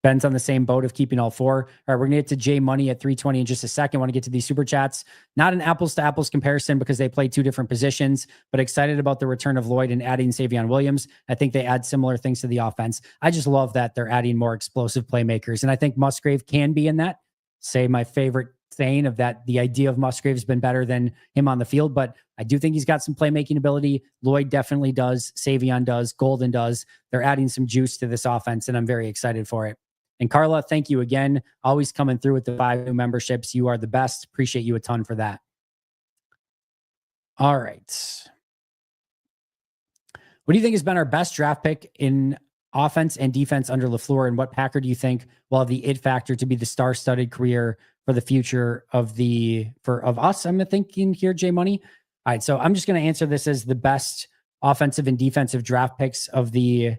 Ben's on the same boat of keeping all 4. All right, we're going to get to J Money at 320 in just a second. I want to get to these super chats. Not an apples to apples comparison because they play 2 different positions, but excited about the return of Lloyd and adding Savion Williams. I think they add similar things to the offense. I just love that they're adding more explosive playmakers. And I think Musgrave can be in that. Say my favorite saying of that, the idea of Musgrave's been better than him on the field, but I do think he's got some playmaking ability. Lloyd definitely does. Savion does. Golden does. They're adding some juice to this offense, and I'm very excited for it. And Carla, thank you again. Always coming through with the 5 new memberships. You are the best. Appreciate you a ton for that. All right. What do you think has been our best draft pick in offense and defense under LaFleur? And what Packer do you think will have the it factor to be the star-studded career for the future of us? I'm thinking here, J Money. All right. So I'm just going to answer this as the best offensive and defensive draft picks of the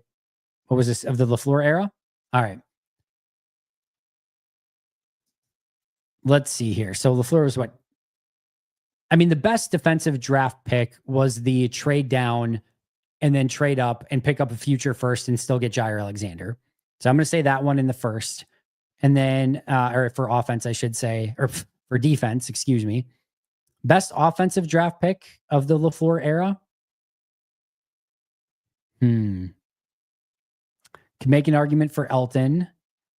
LaFleur era. All right. Let's see here. So LaFleur was what? I mean, the best defensive draft pick was the trade down and then trade up and pick up a future first and still get Jair Alexander. So I'm going to say that one in the first. And then, or for offense, I should say, or for defense, excuse me. Best offensive draft pick of the LaFleur era. Can make an argument for Elton.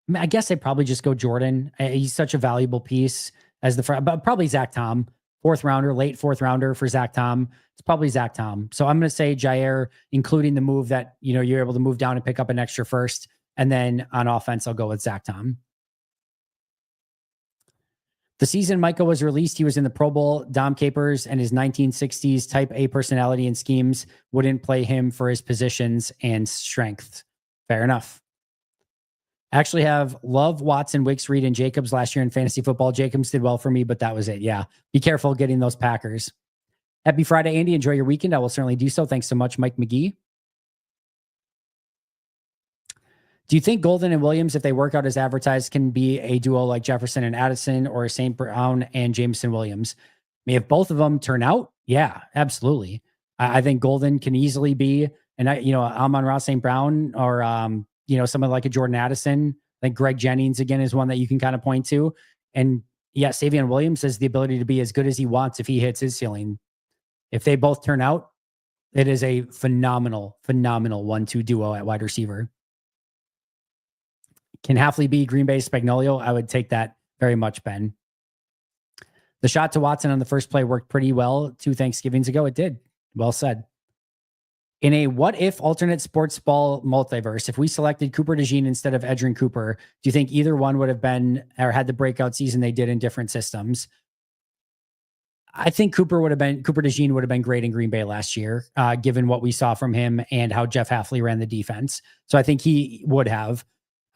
I mean, I guess I'd probably just go Jordan. He's such a valuable piece as but probably Zach Tom, late fourth rounder for Zach Tom. It's probably Zach Tom. So I'm going to say Jair, including the move that, you're able to move down and pick up an extra first. And then on offense, I'll go with Zach Tom. The season Micah was released, he was in the Pro Bowl. Dom Capers and his 1960s type A personality and schemes wouldn't play him for his positions and strengths. Fair enough. I actually have Love, Watson, Wicks, Reed, and Jacobs last year in fantasy football. Jacobs did well for me, but that was it. Yeah. Be careful getting those Packers. Happy Friday, Andy. Enjoy your weekend. I will certainly do so. Thanks so much, Mike McGee. Do you think Golden and Williams, if they work out as advertised, can be a duo like Jefferson and Addison, or St. Brown and Jameson Williams? I mean, if both of them turn out, yeah, absolutely. I think Golden can easily be, and Amon-Ra St. Brown, or someone like a Jordan Addison. I think Greg Jennings again is one that you can kind of point to. And yeah, Savion Williams has the ability to be as good as he wants if he hits his ceiling. If they both turn out, it is a phenomenal 1-2 duo at wide receiver. Can Hafley be Green Bay Spagnuolo? I would take that very much, Ben. The shot to Watson on the first play worked pretty well 2 Thanksgivings ago. It did. Well said. In a what-if alternate sports ball multiverse, if we selected Cooper DeJean instead of Edgerrin Cooper, do you think either one would have been or had the breakout season they did in different systems? I think Cooper DeJean would have been great in Green Bay last year, given what we saw from him and how Jeff Hafley ran the defense. So I think he would have.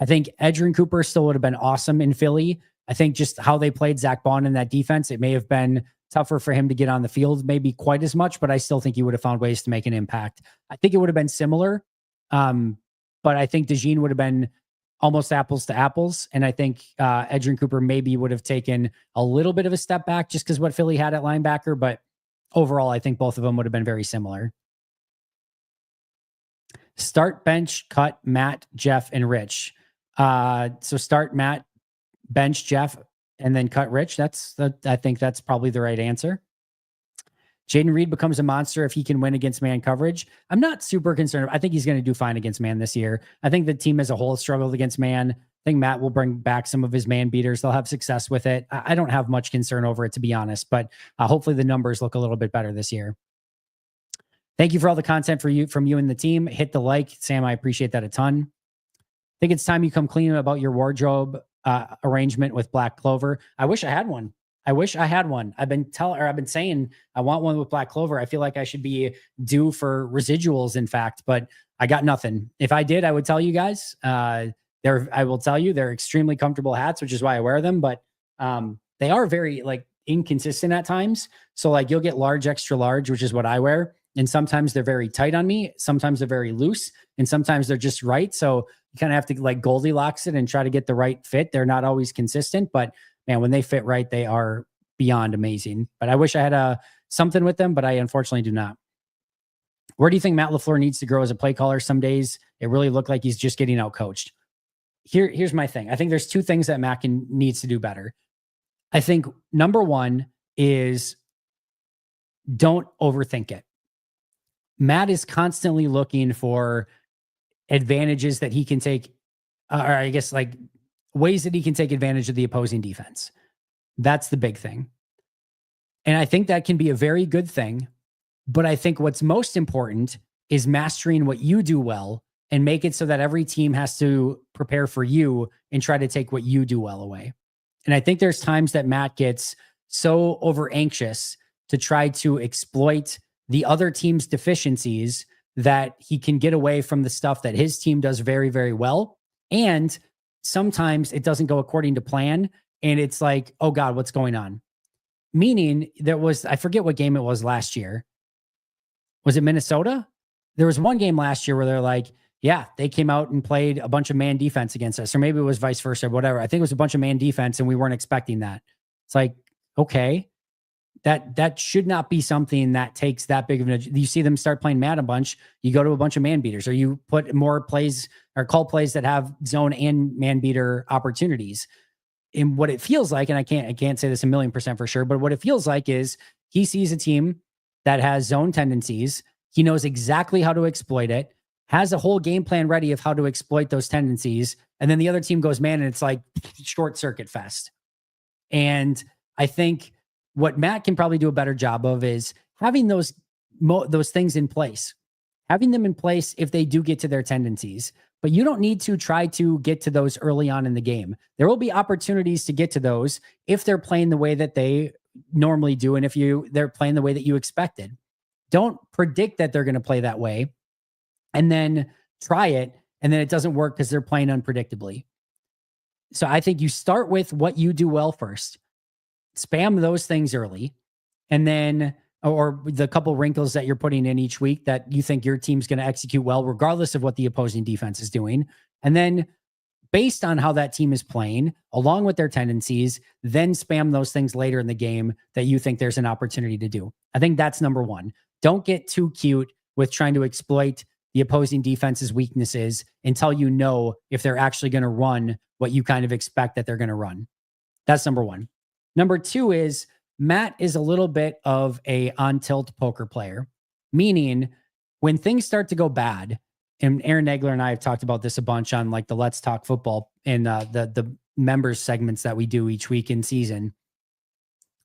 I think Edgerrin Cooper still would have been awesome in Philly. I think just how they played Zach Bond in that defense, it may have been tougher for him to get on the field, maybe quite as much, but I still think he would have found ways to make an impact. I think it would have been similar, but I think DeJean would have been almost apples to apples. And I think Edgerrin Cooper maybe would have taken a little bit of a step back just because what Philly had at linebacker, but overall, I think both of them would have been very similar. Start, bench, cut, Matt, Jeff, and Rich. So start Matt, bench Jeff, and then cut Rich. I think that's probably the right answer. Jaden Reed becomes a monster if he can win against man coverage. I'm not super concerned. I think he's going to do fine against man this year. I think the team as a whole struggled against man. I think Matt will bring back some of his man beaters. They'll have success with it. I don't have much concern over it, to be honest, but hopefully the numbers look a little bit better this year. Thank you for all the content from you and the team. Hit the like, Sam. I appreciate that a ton. I think it's time you come clean about your wardrobe arrangement with Black Clover. I wish I had one. I've been saying I want one with Black Clover. I feel like I should be due for residuals, in fact, but I got nothing. If I did, I would tell you guys. I will tell you they're extremely comfortable hats, which is why I wear them. But they are very inconsistent at times. So you'll get large, extra large, which is what I wear. And sometimes they're very tight on me. Sometimes they're very loose, and sometimes they're just right. So you kind of have to Goldilocks it and try to get the right fit. They're not always consistent, but man, when they fit right, they are beyond amazing. But I wish I had something with them, but I unfortunately do not. Where do you think Matt LaFleur needs to grow as a play caller? Some days it really looked like he's just getting out coached. Here's my thing. I think there's 2 things that Matt needs to do better. I think number 1 is don't overthink it. Matt is constantly looking for advantages that he can take, or I guess ways that he can take advantage of the opposing defense. That's the big thing. And I think that can be a very good thing. But I think what's most important is mastering what you do well and make it so that every team has to prepare for you and try to take what you do well away. And I think there's times that Matt gets so over anxious to try to exploit the other team's deficiencies that he can get away from the stuff that his team does very, very well. And sometimes it doesn't go according to plan. And it's like, oh God, what's going on? Meaning I forget what game it was last year. Was it Minnesota? There was one game last year where they're like, yeah, they came out and played a bunch of man defense against us. Or maybe it was vice versa, or whatever. I think it was a bunch of man defense and we weren't expecting that. It's like, okay. That should not be something that takes that big of you see them start playing man a bunch, you go to a bunch of man beaters, or you put more plays or call plays that have zone and man beater opportunities. And what it feels like, and I can't say this 1,000,000% for sure, but what it feels like is he sees a team that has zone tendencies. He knows exactly how to exploit it. has a whole game plan ready of how to exploit those tendencies. And then the other team goes man, and it's like short circuit fest. And I think what Matt can probably do a better job of is having those things in place, having them in place if they do get to their tendencies. But you don't need to try to get to those early on in the game. There will be opportunities to get to those if they're playing the way that they normally do, and if they're playing the way that you expected. Don't predict that they're going to play that way and then try it, and then it doesn't work because they're playing unpredictably. So I think you start with what you do well first. Spam those things early, and then, or the couple wrinkles that you're putting in each week that you think your team's going to execute well, regardless of what the opposing defense is doing. And then based on how that team is playing, along with their tendencies, then spam those things later in the game that you think there's an opportunity to do. I think that's number one. Don't get too cute with trying to exploit the opposing defense's weaknesses until you know if they're actually going to run what you kind of expect that they're going to run. That's number one. Number two is Matt is a little bit of a on tilt poker player, meaning when things start to go bad, and Aaron Nagler and I have talked about this a bunch on like the Let's Talk Football and the members segments that we do each week in season.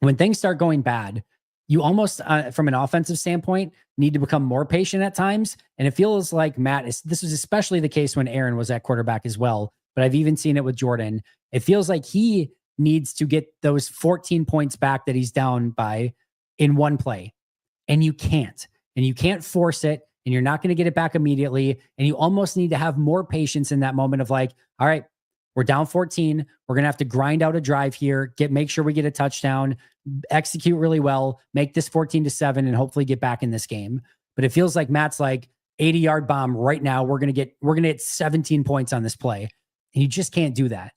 When things start going bad, you almost, from an offensive standpoint, need to become more patient at times. And it feels like this was especially the case when Aaron was at quarterback as well, but I've even seen it with Jordan. It feels like he needs to get those 14 points back that he's down by in one play. And you can't force it, and you're not going to get it back immediately. And you almost need to have more patience in that moment of like, all right, we're down 14. We're going to have to grind out a drive here, make sure we get a touchdown, execute really well, make this 14-7, and hopefully get back in this game. But it feels like Matt's like 80-yard bomb right now. We're going to hit 17 points on this play. And you just can't do that.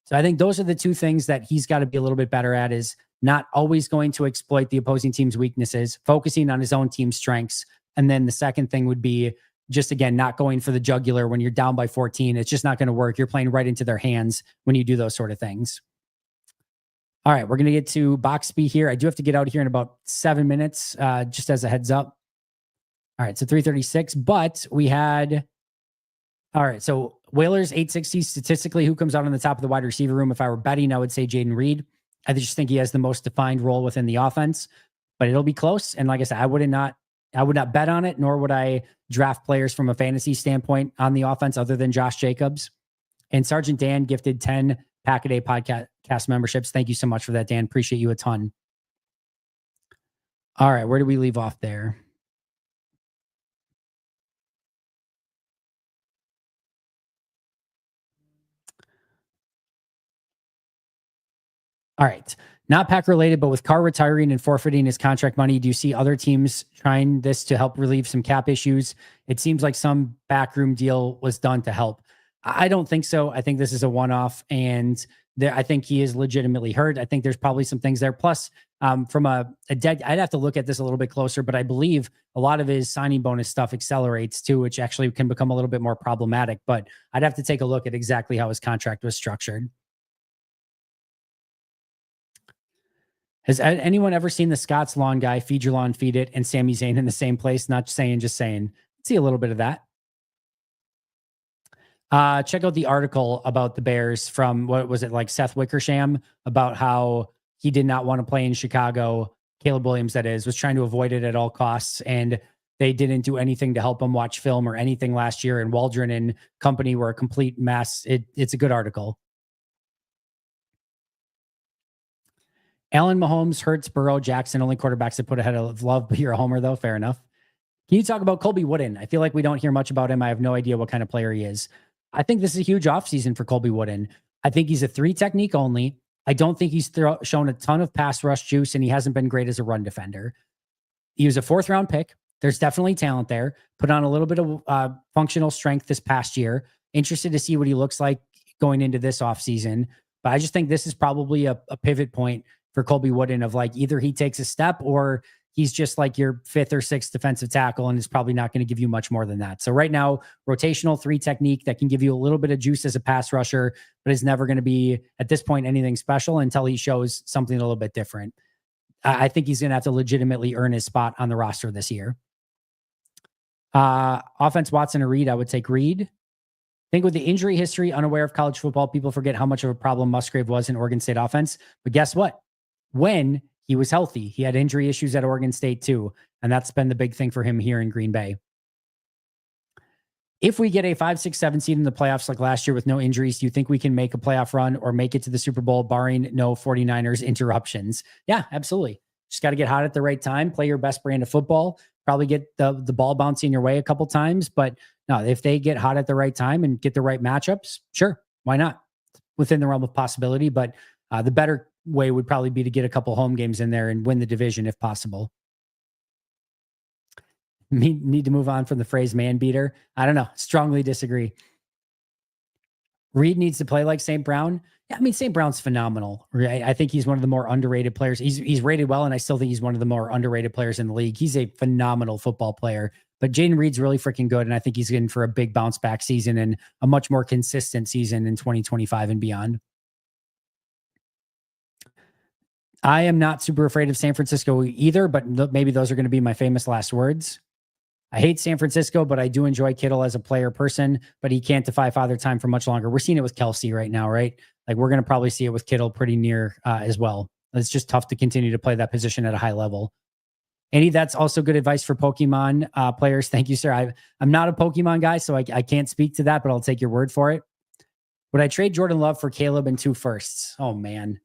So I think those are the two things that he's got to be a little bit better at, is not always going to exploit the opposing team's weaknesses, focusing on his own team's strengths. And then the second thing would be just, again, not going for the jugular when you're down by 14. It's just not going to work. You're playing right into their hands when you do those sort of things. All right, we're going to get to box speed here. I do have to get out here in about 7 minutes, just as a heads up. All right, so 336, but we had, all right, so Whalers 860 statistically, who comes out on the top of the wide receiver room? If I were betting, I would say Jaden Reed. I just think he has the most defined role within the offense, but it'll be close. And like I said, I would not bet on it, nor would I draft players from a fantasy standpoint on the offense other than Josh Jacobs. And Sergeant Dan gifted 10 Pack-A-Day podcast memberships. Thank you so much for that, Dan. Appreciate you a ton. All right, where do we leave off there? All right. Not Pack related, but with Carr retiring and forfeiting his contract money, do you see other teams trying this to help relieve some cap issues? It seems like some backroom deal was done to help. I don't think so. I think this is a one-off, and I think he is legitimately hurt. I think there's probably some things there. Plus, from a dead, I'd have to look at this a little bit closer, but I believe a lot of his signing bonus stuff accelerates too, which actually can become a little bit more problematic. But I'd have to take a look at exactly how his contract was structured. Has anyone ever seen the Scott's Lawn guy, Feed Your Lawn, Feed It, and Sami Zayn in the same place? Not saying, just saying. See a little bit of that. Check out the article about the Bears from, what was it, like Seth Wickersham, about how he did not want to play in Chicago. Caleb Williams, that is, was trying to avoid it at all costs, and they didn't do anything to help him watch film or anything last year. And Waldron and company were a complete mess. It's a good article. Allen, Mahomes, Hurts, Burrow, Jackson, only quarterbacks that put ahead of Love, but you're a homer, though. Fair enough. Can you talk about Colby Wooden? I feel like we don't hear much about him. I have no idea what kind of player he is. I think this is a huge offseason for Colby Wooden. I think he's a 3 technique only. I don't think he's shown a ton of pass rush juice, and he hasn't been great as a run defender. He was a 4th round pick. There's definitely talent there. Put on a little bit of functional strength this past year. Interested to see what he looks like going into this offseason. But I just think this is probably a pivot point for Colby Wooden of like, either he takes a step or he's just like your 5th or 6th defensive tackle and is probably not going to give you much more than that. So right now, rotational 3 technique that can give you a little bit of juice as a pass rusher, but is never going to be at this point anything special until he shows something a little bit different. I think he's going to have to legitimately earn his spot on the roster this year. Offense, Watson or Reed. I would take Reed. I think with the injury history, unaware of college football, people forget how much of a problem Musgrave was in Oregon State offense. But guess what? When he was healthy, he had injury issues at Oregon State too. And that's been the big thing for him here in Green Bay. If we get a 5, 6, 7 seed in the playoffs like last year with no injuries, do you think we can make a playoff run or make it to the Super Bowl barring no 49ers interruptions? Yeah, absolutely. Just got to get hot at the right time, play your best brand of football, probably get the ball bouncing your way a couple times. But no, if they get hot at the right time and get the right matchups, sure, why not? Within the realm of possibility. But the better way would probably be to get a couple home games in there and win the division if possible. Need to move on from the phrase man beater. I don't know. Strongly disagree. Reed needs to play like St. Brown. Yeah, I mean, St. Brown's phenomenal. Right? I think he's one of the more underrated players. He's rated well, and I still think he's one of the more underrated players in the league. He's a phenomenal football player. But Jaden Reed's really freaking good, and I think he's in for a big bounce back season and a much more consistent season in 2025 and beyond. I am not super afraid of San Francisco either, but maybe those are going to be my famous last words. I hate San Francisco, but I do enjoy Kittle as a player person, but he can't defy father time for much longer. We're seeing it with Kelsey right now, right? Like we're going to probably see it with Kittle pretty near as well. It's just tough to continue to play that position at a high level. Andy, that's also good advice for Pokemon players. Thank you, sir. I'm not a Pokemon guy, so I can't speak to that, but I'll take your word for it. Would I trade Jordan Love for Caleb and 2 firsts? Oh, man.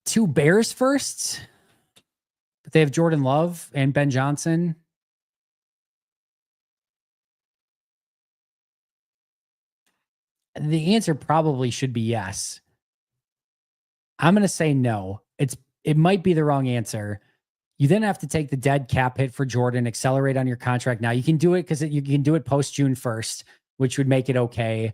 2 Bears firsts, but they have Jordan Love and Ben Johnson. The answer probably should be yes. I'm going to say no. It might be the wrong answer. You then have to take the dead cap hit for Jordan, accelerate on your contract. Now you can do it because you can do it post June 1st, which would make it okay,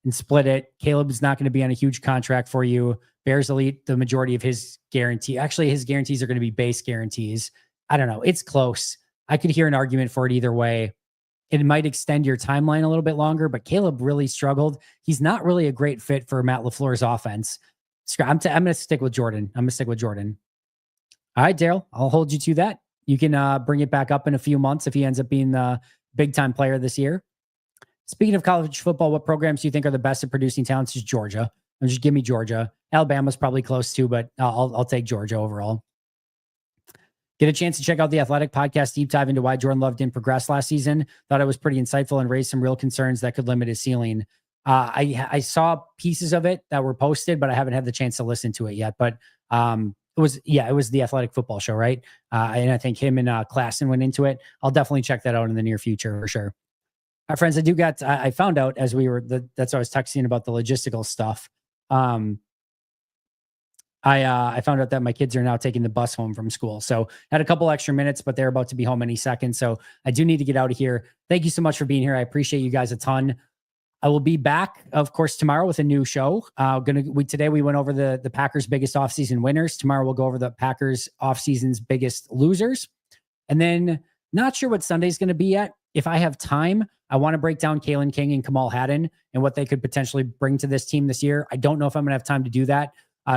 and split it. Caleb is not going to be on a huge contract for you. Bears elite the majority of his guarantee. Actually, his guarantees are going to be base guarantees. I don't know. It's close. I could hear an argument for it either way. It might extend your timeline a little bit longer, but Caleb really struggled. He's not really a great fit for Matt LaFleur's offense. I'm going to stick with Jordan. I'm going to stick with Jordan. All right, Daryl, I'll hold you to that. You can bring it back up in a few months if he ends up being the big-time player this year. Speaking of college football, what programs do you think are the best at producing talents? Is Georgia. Just give me Georgia. Alabama's probably close too, but I'll take Georgia overall. Get a chance to check out the Athletic podcast deep dive into why Jordan Love didn't progress last season. Thought it was pretty insightful and raised some real concerns that could limit his ceiling. I saw pieces of it that were posted, but I haven't had the chance to listen to it yet. But it was the Athletic Football Show, right? And I think him and Klassen went into it. I'll definitely check that out in the near future for sure. All right, friends, I found out as we were, that's what I was texting about the logistical stuff. I found out that my kids are now taking the bus home from school. So I had a couple extra minutes, but they're about to be home any second. So I do need to get out of here. Thank you so much for being here. I appreciate you guys a ton. I will be back, of course, tomorrow with a new show. Today we went over the Packers' biggest offseason winners. Tomorrow we'll go over the Packers' offseason's biggest losers. And then not sure what Sunday's going to be yet. If I have time, I want to break down Kalen King and Kamal Haddon and what they could potentially bring to this team this year. I don't know if I'm going to have time to do that.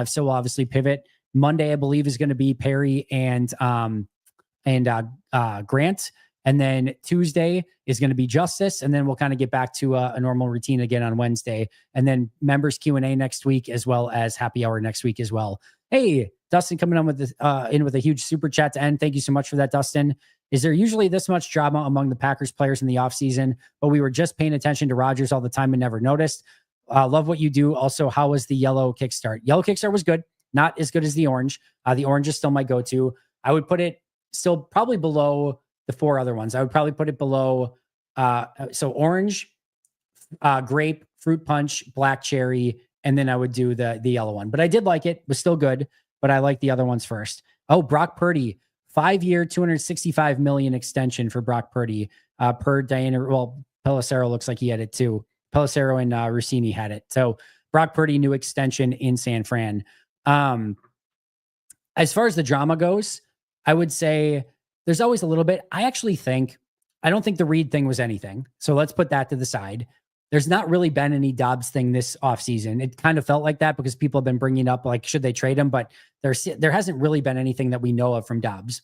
So we'll obviously pivot. Monday, I believe, is going to be Perry and Grant. And then Tuesday is going to be Justice. And then we'll kind of get back to a normal routine again on Wednesday. And then members Q&A next week, as well as happy hour next week as well. Hey, Dustin coming on with in with a huge super chat to end. Thank you so much for that, Dustin. Is there usually this much drama among the Packers players in the offseason? But we were just paying attention to Rodgers all the time and never noticed. Love what you do. Also, how was the yellow kickstart? Yellow kickstart was good. Not as good as the orange. The orange is still my go-to. I would put it still probably below the 4 other ones. I would probably put it below. So orange, grape, fruit punch, black cherry, and then I would do the yellow one. But I did like it. It was still good, but I like the other ones first. Oh, Brock Purdy, 5-year, $265 million extension for Brock Purdy. Per Diana, well, Pelissero looks like he had it too. Pelissero and Rossini had it. So Brock Purdy, new extension in San Fran. As far as the drama goes, I would say there's always a little bit. I don't think the Reed thing was anything. So let's put that to the side. There's not really been any Dobbs thing this offseason. It kind of felt like that because people have been bringing up, like, should they trade him? But there hasn't really been anything that we know of from Dobbs.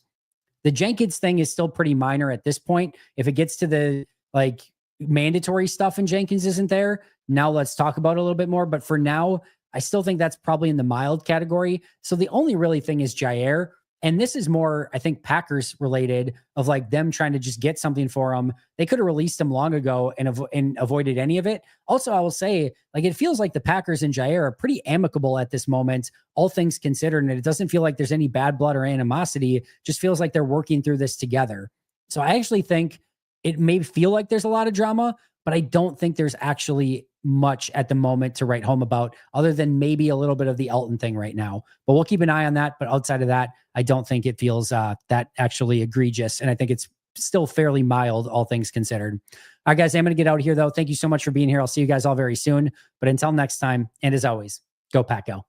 The Jenkins thing is still pretty minor at this point. If it gets to the like mandatory stuff and Jenkins isn't there, now let's talk about it a little bit more. But for now, I still think that's probably in the mild category. So the only really thing is Jair. And this is more, I think, Packers related of like them trying to just get something for him. They could have released him long ago and avoided any of it. Also, I will say, like, it feels like the Packers and Jair are pretty amicable at this moment, all things considered. And it doesn't feel like there's any bad blood or animosity. It just feels like they're working through this together. So I actually think it may feel like there's a lot of drama, but I don't think there's actually much at the moment to write home about, other than maybe a little bit of the Elton thing right now. But we'll keep an eye on that. But outside of that, I don't think it feels that actually egregious. And I think it's still fairly mild, all things considered. All right, guys, I'm going to get out of here, though. Thank you so much for being here. I'll see you guys all very soon. But until next time, and as always, go Pack Go.